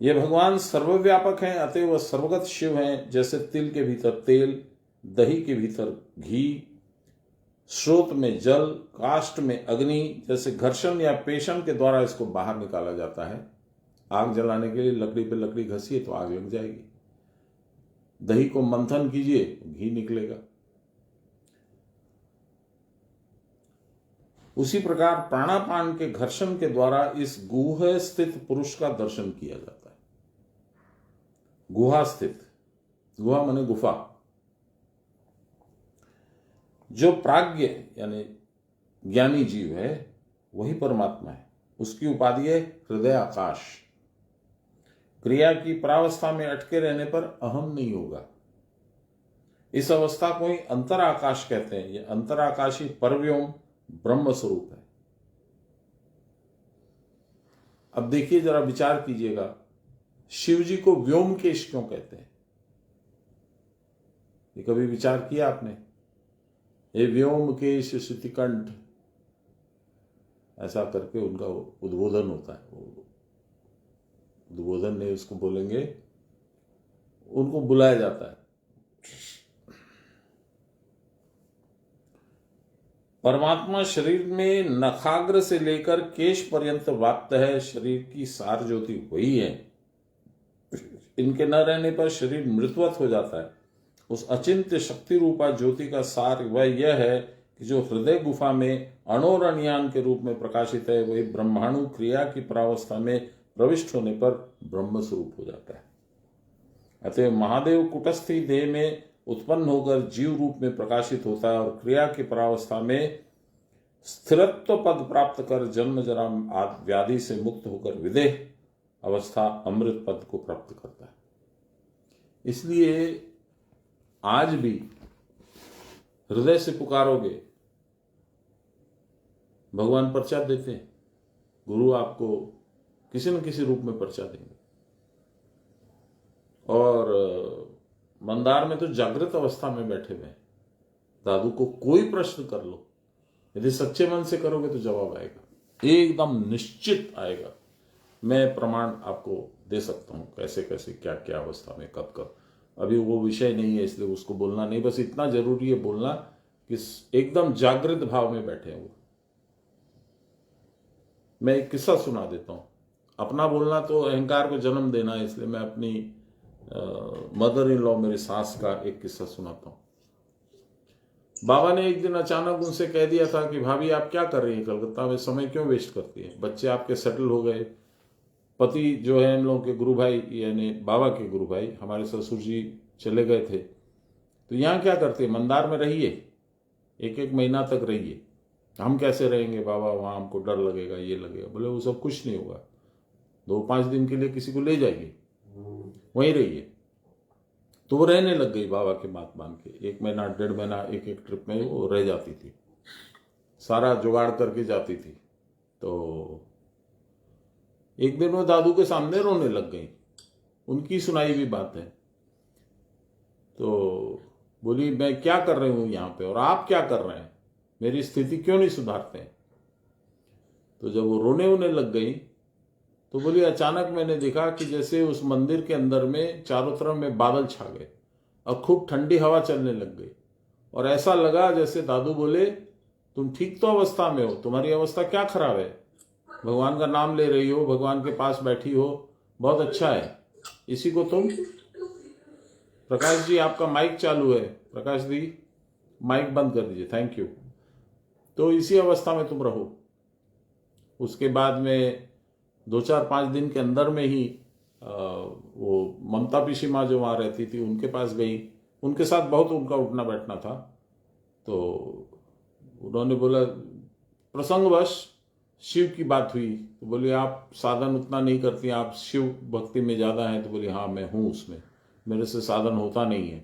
ये भगवान सर्वव्यापक हैं, अतएव वह सर्वगत शिव हैं। जैसे तिल के भीतर तेल, दही के भीतर घी, स्रोत में जल, काष्ठ में अग्नि, जैसे घर्षण या पेषण के द्वारा इसको बाहर निकाला जाता है। आग जलाने के लिए लकड़ी पे लकड़ी घसीए तो आग लग जाएगी। दही को मंथन कीजिए, घी निकलेगा। उसी प्रकार प्राणापान के घर्षण के द्वारा इस गुहा स्थित पुरुष का दर्शन किया जाता है। गुहा स्थित, गुहा माने गुफा। जो प्राज्ञ यानी ज्ञानी जीव है वही परमात्मा है। उसकी उपाधि है हृदय आकाश। क्रिया की परावस्था में अटके रहने पर अहम नहीं होगा। इस अवस्था को ही अंतराकाश कहते हैं। यह अंतराकाशी परव्योम ब्रह्म स्वरूप है। अब देखिए, जरा विचार कीजिएगा, शिव जी को व्योमकेश क्यों कहते हैं? ये कभी विचार किया आपने? ये व्योमकेश श्रुतिकंठ, ऐसा करके उनका उद्बोधन होता है। उद्बोधन नहीं उसको बोलेंगे, उनको बुलाया जाता है। परमात्मा शरीर में नखाग्र से लेकर केश पर्यंत व्याप्त है। शरीर की सार ज्योति वही है। इनके न रहने पर शरीर मृतवत हो जाता है। उस अचिंत्य शक्ति रूपा ज्योति का सार वह यह है कि जो हृदय गुफा में अणोरणयान के रूप में प्रकाशित है, वही ब्रह्माणु क्रिया की परावस्था में प्रविष्ट होने पर ब्रह्म स्वरूप हो जाता है। अतः महादेव कुटस्थी देह में उत्पन्न होकर जीव रूप में प्रकाशित होता है और क्रिया की परावस्था में स्थिरत्व पद प्राप्त कर जन्म जरा व्याधि से मुक्त होकर विदेह अवस्था अमृत पद को प्राप्त करता है। इसलिए आज भी हृदय से पुकारोगे, भगवान पर्चा देते हैं। गुरु आपको किसी न किसी रूप में पर्चा देंगे। और मंदार में तो जागृत अवस्था में बैठे हुए हैं। दादू को कोई प्रश्न कर लो, यदि सच्चे मन से करोगे तो जवाब आएगा, एकदम निश्चित आएगा। मैं प्रमाण आपको दे सकता हूं कैसे कैसे क्या क्या अवस्था में कब कब। अभी वो विषय नहीं है इसलिए उसको बोलना नहीं, बस इतना जरूरी है बोलना कि एकदम जागृत भाव में बैठे हैं वो। मैं एक किस्सा सुना देता हूं। अपना बोलना तो अहंकार को जन्म देना है, इसलिए मैं अपनी मदर इन लॉ मेरे सास का एक किस्सा सुनाता हूं। बाबा ने एक दिन अचानक उनसे कह दिया था कि भाभी आप क्या कर रही हैं कलकत्ता में, समय क्यों वेस्ट करती है, बच्चे आपके सेटल हो गए, पति जो है इन लोगों के गुरु भाई यानी बाबा के गुरु भाई हमारे ससुर जी चले गए थे, तो यहाँ क्या करते, मंदार में रहिए, एक एक महीना तक रहिए। हम कैसे रहेंगे बाबा, वहाँ हमको डर लगेगा, ये लगेगा। बोले वो सब कुछ नहीं होगा, 2-5 दिन के लिए किसी को ले जाइए, वहीं रहिए। तो वो रहने लग गई बाबा के बात मान के। 1 महीना 1.5 महीना एक एक ट्रिप में वो रह जाती थी, सारा जुगाड़ करके जाती थी। तो एक दिन वो दादू के सामने रोने लग गई, उनकी सुनाई भी बात है। तो बोली मैं क्या कर रही हूं यहाँ पे और आप क्या कर रहे हैं, मेरी स्थिति क्यों नहीं सुधारते हैं। तो जब वो रोने होने लग गई तो बोली अचानक मैंने देखा कि जैसे उस मंदिर के अंदर में चारों तरफ में बादल छा गए और खूब ठंडी हवा चलने लग गई, और ऐसा लगा जैसे दादू बोले तुम ठीक तो अवस्था में हो, तुम्हारी अवस्था क्या खराब है, भगवान का नाम ले रही हो, भगवान के पास बैठी हो, बहुत अच्छा है, इसी को तुम। प्रकाश जी आपका माइक चालू है, प्रकाश जी माइक बंद कर दीजिए, थैंक यू। तो इसी अवस्था में तुम रहो। उसके बाद में 2-4-5 दिन के अंदर में ही वो ममता पिशी माँ जो वहाँ रहती थी उनके पास गई, उनके साथ बहुत उनका उठना बैठना था। तो उन्होंने बोला प्रसंगवश शिव की बात हुई, तो बोली आप साधन उतना नहीं करती, आप शिव भक्ति में ज़्यादा हैं। तो बोली हाँ मैं हूँ उसमें, मेरे से साधन होता नहीं है,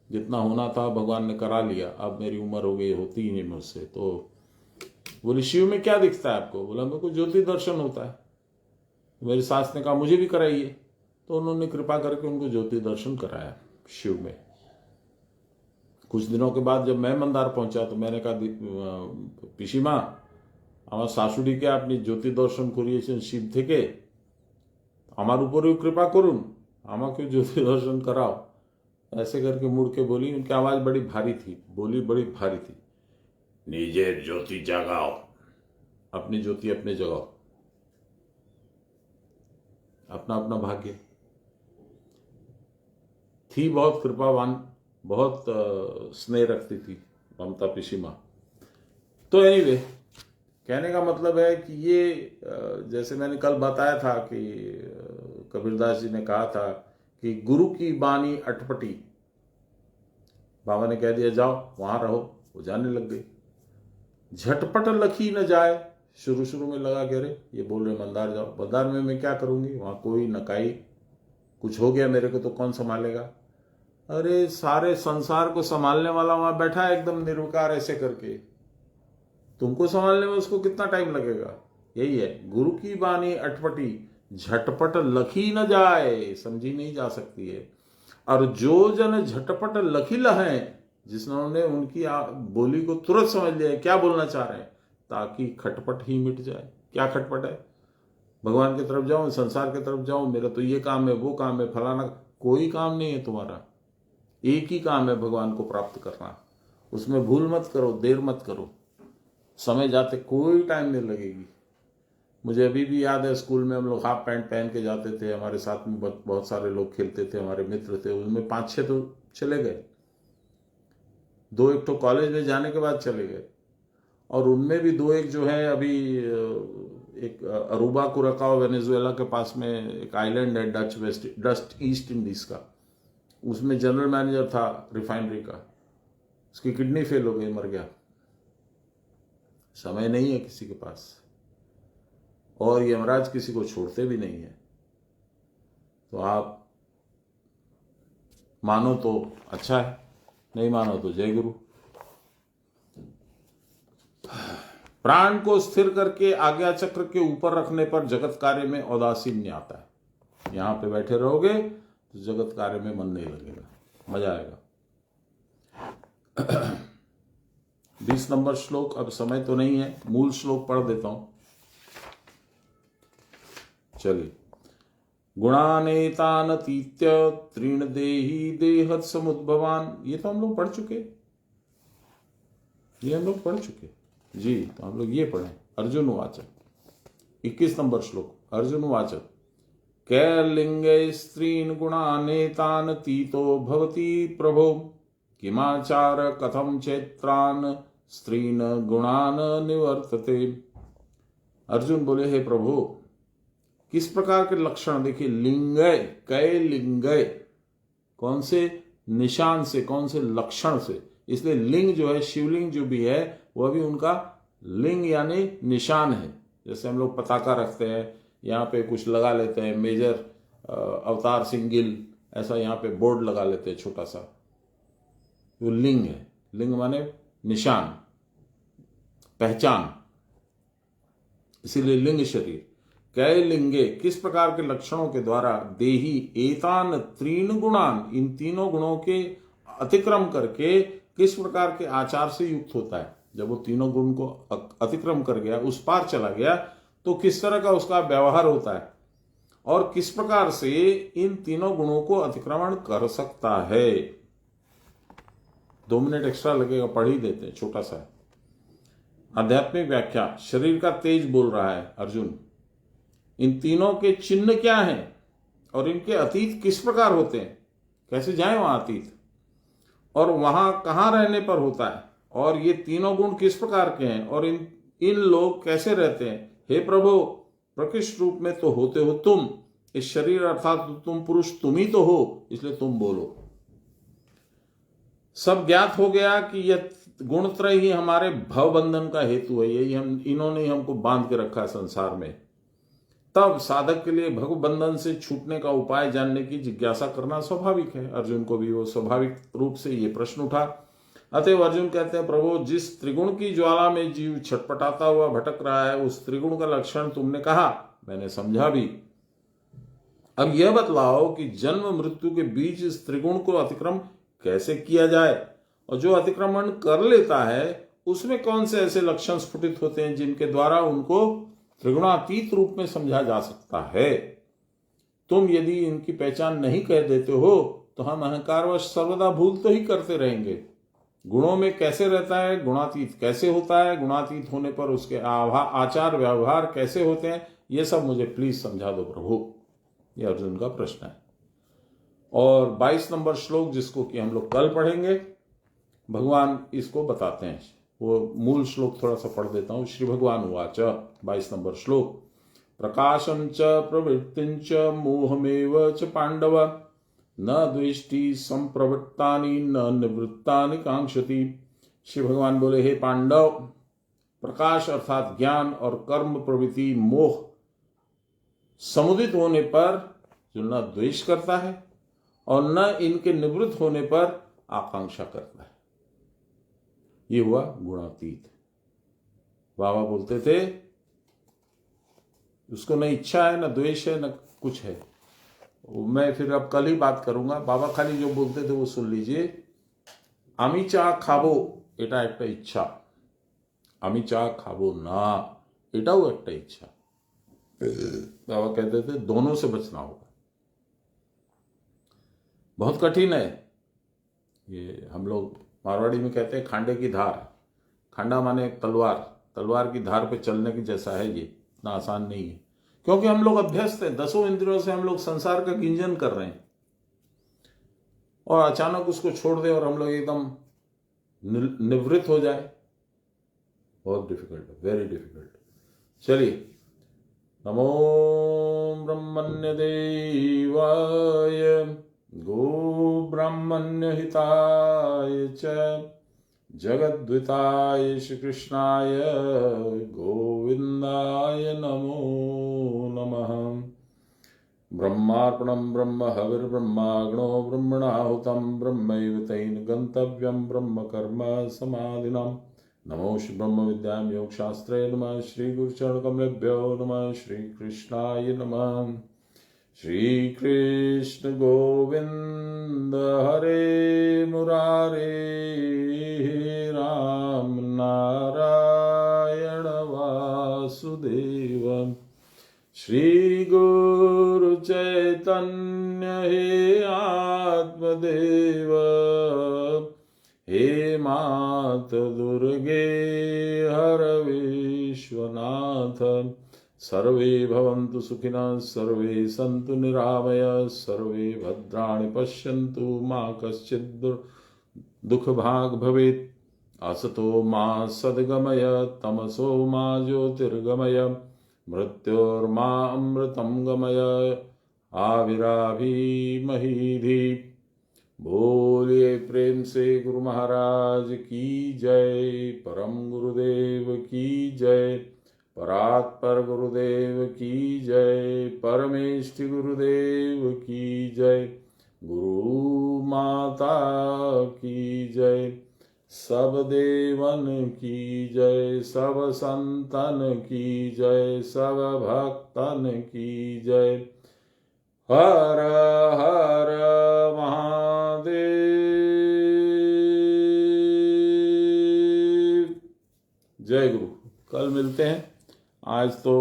जितना होना था भगवान ने करा लिया, अब मेरी उम्र हो गई, होती ही नहीं मुझसे। तो बोली शिव में क्या दिखता है आपको, बोला मेरे को ज्योति दर्शन होता है। मेरी सास ने कहा मुझे भी कराइए, तो उन्होंने कृपा करके उनको ज्योति दर्शन कराया शिव में। कुछ दिनों के बाद जब मैं मंदार पहुंचा तो मैंने कहा पिसीमा আমার শাশুড়িকে আপনি জ্যোতি দর্শন করিয়েছেন শিব থেকে, আমার উপরেও कृपा করুন, আমাকে ज्योति दर्शन कराओ। ऐसे करके मुड़ के बोली, उनकी आवाज बड़ी भारी थी, बोली बड़ी भारी थी, निजेर ज्योति जगाओ, अपनी ज्योति अपने जगाओ, अपना अपना भाग्य। थी बहुत कृपावान, बहुत स्नेह रखती थी ममता पिसीमा। तो एनीवे कहने का मतलब है कि ये जैसे मैंने कल बताया था कि कबीरदास जी ने कहा था कि गुरु की बानी अटपटी, बाबा ने कह दिया जाओ वहां रहो, वो जाने लग गई। झटपट लखी न जाए, शुरू शुरू में लगा कि अरे ये बोल रहे मंदार जाओ, मंदार में मैं क्या करूंगी, वहां कोई नकाई, कुछ हो गया मेरे को तो कौन संभालेगा। अरे सारे संसार को संभालने वाला वहां बैठा है एकदम निर्विकार ऐसे करके, तुमको संभालने में उसको कितना टाइम लगेगा। यही है गुरु की बानी अटपटी, झटपट लखी न जाए, समझी नहीं जा सकती है। और जो जन झटपट लखी लहें, जिसने उनकी बोली को तुरंत समझ लिया क्या बोलना चाह रहे हैं, ताकि खटपट ही मिट जाए। क्या खटपट है, भगवान की तरफ जाऊं, संसार की तरफ जाऊं, मेरा तो ये काम है वो काम है फलाना, कोई काम नहीं है तुम्हारा, एक ही काम है भगवान को प्राप्त करना। उसमें भूल मत करो, देर मत करो, समय जाते कोई टाइम नहीं लगेगी। मुझे अभी भी याद है स्कूल में हम लोग हाफ पैंट पहन के जाते थे, हमारे साथ में बहुत सारे लोग खेलते थे, हमारे मित्र थे, उनमें 5-6 तो चले गए, 2-1 तो कॉलेज में जाने के बाद चले गए, और उनमें भी 2-1 जो है अभी एक अरूबा कुराकाओ वेनेजुएला के पास में एक आइलैंड है डस्ट ईस्ट इंडीज का, उसमें जनरल मैनेजर था रिफाइनरी का, उसकी किडनी फेल हो गई, मर गया। समय नहीं है किसी के पास, और यमराज किसी को छोड़ते भी नहीं है। तो आप मानो तो अच्छा है, नहीं मानो तो जय गुरु। प्राण को स्थिर करके आज्ञा चक्र के ऊपर रखने पर जगत कार्य में औदासीन्य आता है। यहां पे बैठे रहोगे तो जगत कार्य में मन नहीं लगेगा, मजा आएगा। 20 नंबर श्लोक, अब समय तो नहीं है, मूल श्लोक पढ़ देता हूं। चलिए। गुणानेतानतीत्य त्रीण देही देहत समुद्भवान, ये तो हम लोग पढ़ चुके, जी। तो हम लोग ये पढ़े। अर्जुन उवाच, 21 नंबर श्लोक। अर्जुन उवाच, कैर्लिंगे स्त्रीन् गुणानेतान् तीतो भवति प्रभो, किमाचार कथम चैत्रान् स्त्रीन् गुणान् निवर्तते। अर्जुन बोले, हे प्रभु, किस प्रकार के लक्षण, देखिए लिंगय, कै लिंगय, कौन से निशान से, कौन से लक्षण से, इसलिए लिंग जो है, शिवलिंग जो भी है, वह भी उनका लिंग यानी निशान है। जैसे हम लोग पताका रखते हैं, यहाँ पे कुछ लगा लेते हैं, मेजर अवतार सिंह गिल, ऐसा यहाँ पे बोर्ड लगा लेते हैं छोटा सा, वो लिंग है। लिंग माने निशान, पहचान, इसीलिए लिंग शरीर। कै लिंगे, किस प्रकार के लक्षणों के द्वारा, देही एतान त्रीन गुणान, इन तीनों गुणों के अतिक्रम करके किस प्रकार के आचार से युक्त होता है। जब वो तीनों गुण को अतिक्रम कर गया, उस पार चला गया, तो किस तरह का उसका व्यवहार होता है और किस प्रकार से इन तीनों गुणों को अतिक्रमण कर सकता है। 2 मिनट एक्स्ट्रा लगेगा, पढ़ ही देते हैं, छोटा सा। आध्यात्मिक व्याख्या। शरीर का तेज बोल रहा है अर्जुन, इन तीनों के चिन्ह क्या हैं और इनके अतीत किस प्रकार होते हैं, कैसे जाएं वहां अतीत, और वहां कहां रहने पर होता है, और ये तीनों गुण किस प्रकार के हैं, और इन लोग कैसे रहते हैं। हे प्रभु, प्रकृष्ट रूप में तो होते हो तुम, इस शरीर अर्थात तुम पुरुष तुम ही तो हो, इसलिए तुम बोलो। सब ज्ञात हो गया कि यह गुणत्रय ही हमारे भव बंधन का हेतु है, यही इन्होंने हमको बांध के रखा है संसार में। तब साधक के लिए भव बंधन से छूटने का उपाय जानने की जिज्ञासा करना स्वाभाविक है। अर्जुन को भी वो स्वाभाविक रूप से ये प्रश्न उठा। अतएव अर्जुन कहते हैं, प्रभु, जिस त्रिगुण की ज्वाला में जीव छटपटाता हुआ भटक रहा है, उस त्रिगुण का लक्षण तुमने कहा, मैंने समझा भी। अब यह बतलाओ कि जन्म मृत्यु के बीच इस त्रिगुण को अतिक्रम कैसे किया जाए, और जो अतिक्रमण कर लेता है उसमें कौन से ऐसे लक्षण स्फुटित होते हैं जिनके द्वारा उनको त्रिगुणातीत रूप में समझा जा सकता है। तुम यदि इनकी पहचान नहीं कर देते हो तो हम अहंकारवश सर्वदा भूल तो ही करते रहेंगे। गुणों में कैसे रहता है, गुणातीत कैसे होता है, गुणातीत होने पर उसके आचार व्यवहार कैसे होते हैं, ये सब मुझे प्लीज समझा दो प्रभु। ये अर्जुन का प्रश्न है। और 22 नंबर श्लोक, जिसको कि हम लोग कल पढ़ेंगे, भगवान इसको बताते हैं। वो मूल श्लोक थोड़ा सा पढ़ देता हूं। श्री भगवान उवाच, 22 नंबर श्लोक। प्रकाशं च प्रवृत्तिं च मोहमेव च पांडव, न द्वेष्टि संप्रवृत्तानि न निवृत्तानि कांक्षति। श्री भगवान बोले, हे पांडव, प्रकाश अर्थात ज्ञान और कर्म प्रवृत्ति मोह समुदित होने पर जो न द्वेष करता है और न इनके निवृत्त होने पर आकांक्षा करता है, ये हुआ गुणातीत। बाबा बोलते थे, उसको न इच्छा है, न द्वेष है, न कुछ है। मैं फिर अब कल ही बात करूंगा। बाबा खाली जो बोलते थे वो सुन लीजिए। आमी चा खाबो, एटा एक इच्छा, आमी चा खाबो ना, एटाও একটা इच्छा। बाबा कहते थे दोनों से बचना होगा। बहुत कठिन है ये। हम लोग मारवाड़ी में कहते हैं खांडे की धार। खांडा माने तलवार, तलवार की धार पे चलने की जैसा है ये, इतना आसान नहीं है। क्योंकि हम लोग अभ्यस्त हैं, 10 इंद्रियों से हम लोग संसार का गिंजन कर रहे हैं, और अचानक उसको छोड़ दे और हम लोग एकदम निवृत्त हो जाए, बहुत डिफिकल्ट है, वेरी डिफिकल्ट। चलिए, नमो ब्रह्मण्य देवाय गो ब्राह्मण्य हिताय च जगद्विताय श्री कृष्णाय गोविंदाय नमो नमः। ब्रह्मार्पणं ब्रह्म हविर्ब्रह्माग्नो ब्रह्मणाहुतं ब्रह्मैव तेन गन्तव्यं ब्रह्म कर्म समाधिनाम्। नमो श्री ब्रह्म विद्यां योगशास्त्रे नमः। श्री गुरुचरण कमलेभ्यो नमः। श्री कृष्णाय नमः। श्री कृष्ण गोविंद हरे मुरारे, राम नारायण वासुदेव। श्री गुरु चैतन्य हे आत्मदेव, हे मात दुर्गे हर विश्वनाथ। सर्वे भवन्तु सुखिनः, सर्वे सन्तु निरामयाः, सर्वे भद्राणि पश्यन्तु, मा कश्चित् दुःखभाग् भवेत्। असतो मा सद्गमय, तमसो मा ज्योतिर्गमय, मृत्योर्मा अमृतं गमय, आविराभीमहीधि। बोलिए प्रेम से गुरु महाराज की जय, परम गुरुदेव की जय, परात्पर गुरुदेव की जय, परमेष्ठि गुरुदेव की जय, गुरु माता की जय, सब देवन की जय, सब संतन की जय, सब भक्तन की जय। हर हर महादेव। जय गुरु। कल मिलते हैं। आज तो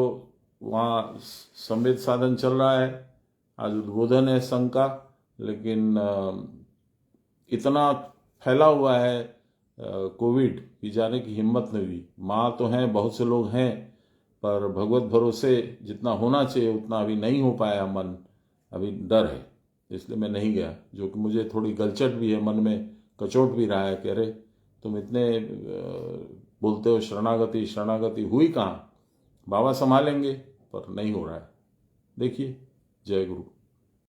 वहाँ संवेद साधन चल रहा है, आज उद्बोधन है संघ का, लेकिन इतना फैला हुआ है कोविड की जाने की हिम्मत नहीं हुई। माँ तो हैं, बहुत से लोग हैं, पर भगवत भरोसे जितना होना चाहिए उतना अभी नहीं हो पाया। मन अभी डर है, इसलिए मैं नहीं गया, जो कि मुझे थोड़ी गलचट भी है, मन में कचोट भी रहा है कि अरे तुम इतने बोलते हो शरणागति शरणागति, हुई कहाँ, बाबा संभालेंगे, पर नहीं हो रहा है। देखिए, जय गुरु।